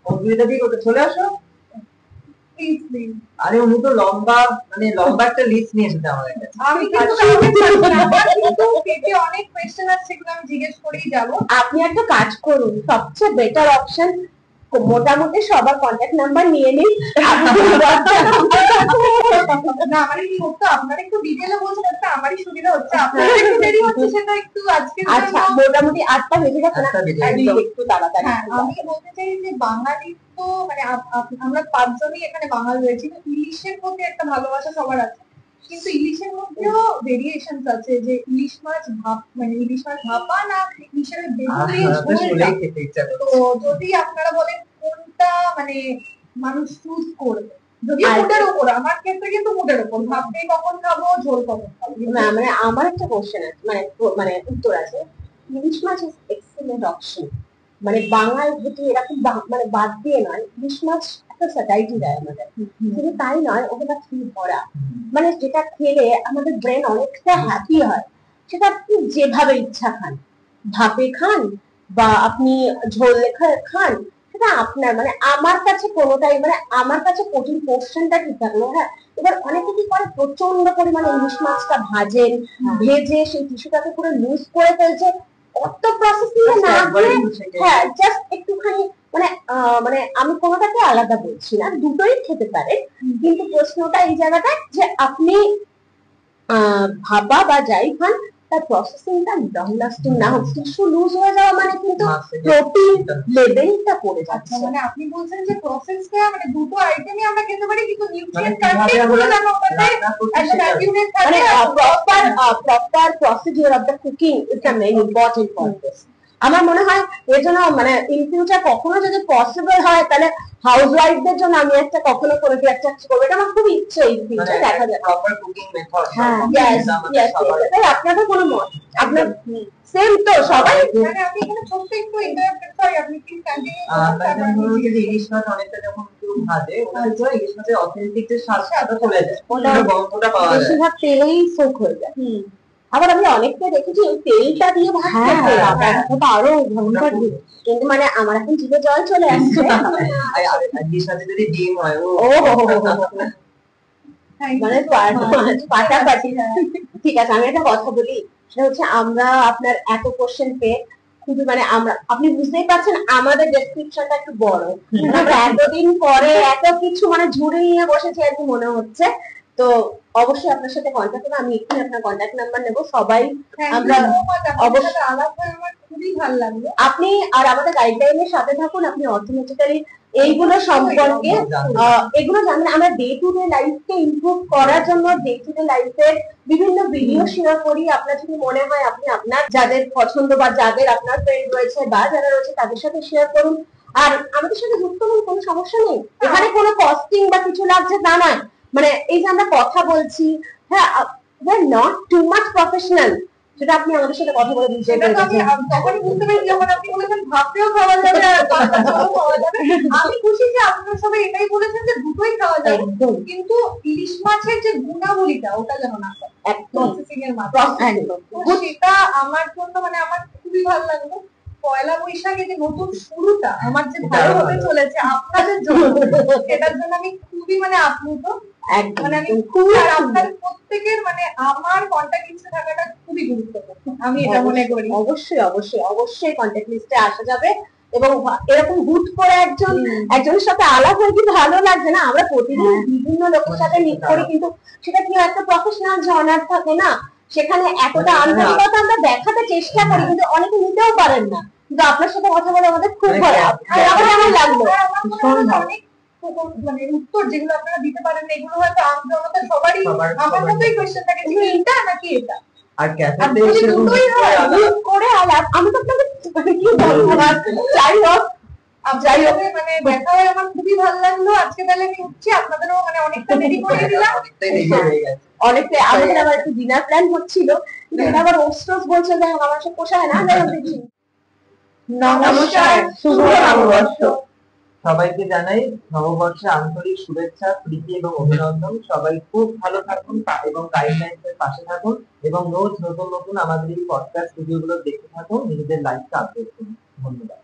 অসুবিধা কি করতে চলে আসো। Please please. আরে উনি তো লম্বা একটা লিস্ট নিয়ে এসেছে আমাদের কাছে। আমি কিন্তু কাউকে ছাড়বো না, আমার কিন্তু পেটে অনেক কোয়েশ্চেন আছে, সেগুলো আমি জিজ্ঞেস করেই যাবো। আপনি একটা কাজ করুন, সবচেয়ে বেটার অপশন মোটামুটি সবার কন্ট্যাক্ট নাম্বার নিয়ে নিন। না মানে কি হতো, আপনারা একটু ডিটেইলে বলছেন, তাতে আমারই সুবিধা হচ্ছে, আপনাদের একটু দেরি হচ্ছে, সেটা একটু আজকের আচ্ছা, জন্য। মোটামুটি 8টা বেজে গেছে না? 8টা বেজে গেছে। একদম একটু তাড়াতাড়ি। হ্যাঁ, আমি বলতে চাই যে বাঙালির তো মানে আমরা 5 জনই এখানে বাঙালি রয়েছি, তো ইলিশের প্রতি একটা ভালোবাসা সবার আছে, কিন্তু ইলিশের মধ্যেও ভেরিয়েশনস আছে, যে ইলিশ মাছ ইলিশ মাছ ভাপা না ইলিশের বেগুন দিয়ে ঝোলটা। শুনেই খেতে ইচ্ছা করছে। তো যদি আপনারা বলেন কোনটা মানে মানুষ চুজ করবে, যদি আর- মুডের উপর, আমার ক্ষেত্রে কিন্তু মুডের উপর, ভাবতে কখন খাবো, ঝোল কখন খাবো। না মানে আমার একটা কোশ্চেন আছে, মানে উত্তর আছে। ইলিশ মাছ ইজ এক্সেলেন্ট অপশন, মানে বাঙাল থেকে এরকম মানে বাদ দিয়ে নয়, ইলিশ মাছ একটা স্যাটাইটি দেয় আমাদের, শুধু তাই নয়, ওটা ফুল ভরা, মানে যেটা খেলে আমাদের ব্রেন অনেকটা হ্যাপি হয়। সেটা আপনি যেভাবে ইচ্ছা খান, ভাপে খান বা আপনি ঝোল খান, সেটা আপনার, মানে আমার কাছে কোনোটাই, মানে আমার কাছে কঠিন পোর্শনটা ঠিক থাকলো। হ্যাঁ, এবার অনেকে কি করে, প্রচন্ড পরিমাণে ইলিশ মাছটা ভাজেন, ভেজে সেই টিস্যুটাকে পুরো লুজ করে ফেলছে, অত প্রসেসিং না একবারই করে। মুছে খেয়ে হ্যাঁ, জাস্ট একটুখানি, মানে মানে আমি কোনোটাকে আলাদা বলছি না, দুটোই খেতে পারে, কিন্তু প্রশ্নটা এই জায়গাটা যে আপনি ভাবা বা যাই খান, তার প্রসেসিংটা লং লাস্টিং না হোক, টিস্যু লুজ হয়ে যাওয়া মানে কিন্তু প্রোটিন লেভেলটা পড়ে আচ্ছা, যাচ্ছে। মানে আপনি বলছেন যে প্রসেসটা মানে দুটো আইটেমই আমরা খেতে পারি, কিন্তু মানে নিউট্রিয়েন্ট কিভাবে কন্টেন্ট গুলো আমরা যেন ওটাতে রান্না করছি একদম সেটা। অ্যাকিউরেট মানে থাকে। Proper procedure of the cooking is the main important for this. আমার মনে হয় এর জন্য মানে ইন ফিউচার কখনো যদি পসিবল হয়, তাহলে হাউস ওয়াইফদের জন্য আমি একটা কখনো করে একটা করবো, এটা আমার খুব ইচ্ছে ইন ফিউচার, দেখা যাবে। Proper cooking method. হ্যাঁ, yes, আপনাদের কোনো মত, আপনার সেম তো সবাই। মানে আমি এখানে ছোট্ট একটু ইন্টারাপ্ট, সরি, আপনি প্লিজ কন্টিনিউ ইলিশ মাছ অনেকটা যখন একটু ভাজে, ওটার ভিতরে ইলিশ মাছের অথেন্টিক যে স্বাদটা চলে যায়, ওটার গন্ধটা পাওয়া যায়। বেশিরভাগ তেলেই সোক হয়ে যায়। আবার আমি অনেকটা দেখেছি ওই তেলটা দিয়ে ভাজতে, ওটা আরো ভয়ঙ্কর দিন। কিন্তু মানে আমার এখন জিভে জল চলে আসছে। আর ইলিশ মাছে যদি ডিম হয়, ও ও মানে পাটাপাটি। ঠিক আছে, আমি একটা কথা বলি, সেটা হচ্ছে আমরা আপনার এত কোশ্চেন পেয়ে খুবই, মানে আপনি বুঝতেই পারছেন আমাদের ডেসক্রিপশনটা একটু বড়, মানে আমরা এতদিন পরে এত কিছু মানে ঝুড়ি নিয়ে বসেছি আর কি মনে হচ্ছে। তো অবশ্যই আপনার সাথে কন্ট্যাক্ট করবো, আমি এক্ষুনি আপনার কন্ট্যাক্ট নাম্বার নেবো। সবাই আমরা অবশ্যই আলাপ হয়ে আমার খুবই ভালো লাগলো। আপনি আর আমাদের গাইডলাইনের সাথে থাকুন, আপনি অর্থনৈতিক্যালি এইগুলো সম্পর্কে এগুলো জানেন। আমরা ডে টু ডে লাইফকে ইমপ্রুভ করার জন্য ডে টু ডে লাইফের বিভিন্ন ভিডিও শেয়ার করি। আপনার যদি মনে হয় আপনি আপনার যাদের পছন্দ বা যাদের আপনার ফ্রেন্ড রয়েছে বা যারা রয়েছে তাদের সাথে শেয়ার করুন, আর আমাদের সাথে যুক্ত হন, কোনো সমস্যা নেই। এখানে কোনো কস্টিং বা কিছু লাগছে তা নয়, মানে এই যে আমরা কথা বলছি, হ্যাঁ, নট টু মাচ প্রফেশনাল, সেটা আপনি আমাদের সাথে কথা বলে দিতে সেটা তো আমি তখনই বুঝতে পেরেছি যখন আপনি বলেছেন ভাবতেও খাওয়া যাবে আর পাতাও খাওয়া যাবে। আমি খুশি যে আপনারা সবাই এটাই বলেছেন যে দুটোই খাওয়া যাবে, একদম কিন্তু ইলিশ মাছের যে গুণাবলীটা ওটা যেন না হয় একদম প্রসেসিং এর মাধ্যমে। তো সেটা আমার জন্য মানে আমার খুবই ভালো লাগলো। পয়লা বৈশাখে যে নতুন শুরুটা আমার যে ভালো হতে চলেছে আপনাদের জন্য, সেটার জন্য আমি খুবই মানে আপ্লুত। মানে আমি খুবই, আর আপনাদের প্রত্যেকের মানে আমার কন্টাক্ট লিস্টে থাকাটা খুবই গুরুত্বপূর্ণ, আমি এটা মনে করি। অবশ্যই অবশ্যই অবশ্যই কন্ট্যাক্ট লিস্টে আসা যাবে, এবং এরকম হুট করে একজনের সাথে আলাপ হয়ে কিন্তু ভালো লাগবে না। আমরা প্রতিদিন বিভিন্ন লোকের সাথে মিট করি, কিন্তু সেটা কি একটা প্রফেশনাল জনার থাকে না, সেখানে এতটা আন্তরিকতা আমরা দেখাতে চেষ্টা করি, কিন্তু অনেকে নিতেও পারেন না। কিন্তু আপনার সাথে কথা বলে আমাদের খুব ভালো লাগলো। আর আমার মনে হয় অনেক মানে উত্তর যেগুলো আপনারা দিতে পারেন এগুলো হয়তো আমজনতা সবারই আমার মতোই কোয়েশ্চেন থাকে যে এটা নাকি এটা। আর আর ক্যাফেতে যদি এসে দুটোই হয়, হুট করে আলাপ, আমি তো আপনাকে মানে কি বলবো, যাই হোক যাই হোক, মানে দেখা হয়ে আমার খুবই ভালো লাগলো। আজকে তাহলে আমি উঠছি, আপনাদেরও মানে অনেকটা দেরি করে দিলাম। অনেকটাই দেরি হয়ে গেছে। অনেকটা আমাদের আবার একটু ডিনার প্ল্যান হচ্ছিল, কিন্তু এটা আবার ওস্টস বলছে যে আমার সাথে পোষায় না, যাই হোক দেখছি। নমস্কার, শুভ নববর্ষ। সবাইকে জানাই নববর্ষে আন্তরিক শুভেচ্ছা, প্রীতি এবং অভিনন্দন। সবাই খুব ভালো থাকুন এবং গাইডলাইন্স এর পাশে থাকুন, এবং রোজ নতুন নতুন আমাদের এই পডকাস্ট ভিডিওগুলো দেখতে থাকুন, নিজেদের লাইফকে আপডেট করুন। ধন্যবাদ।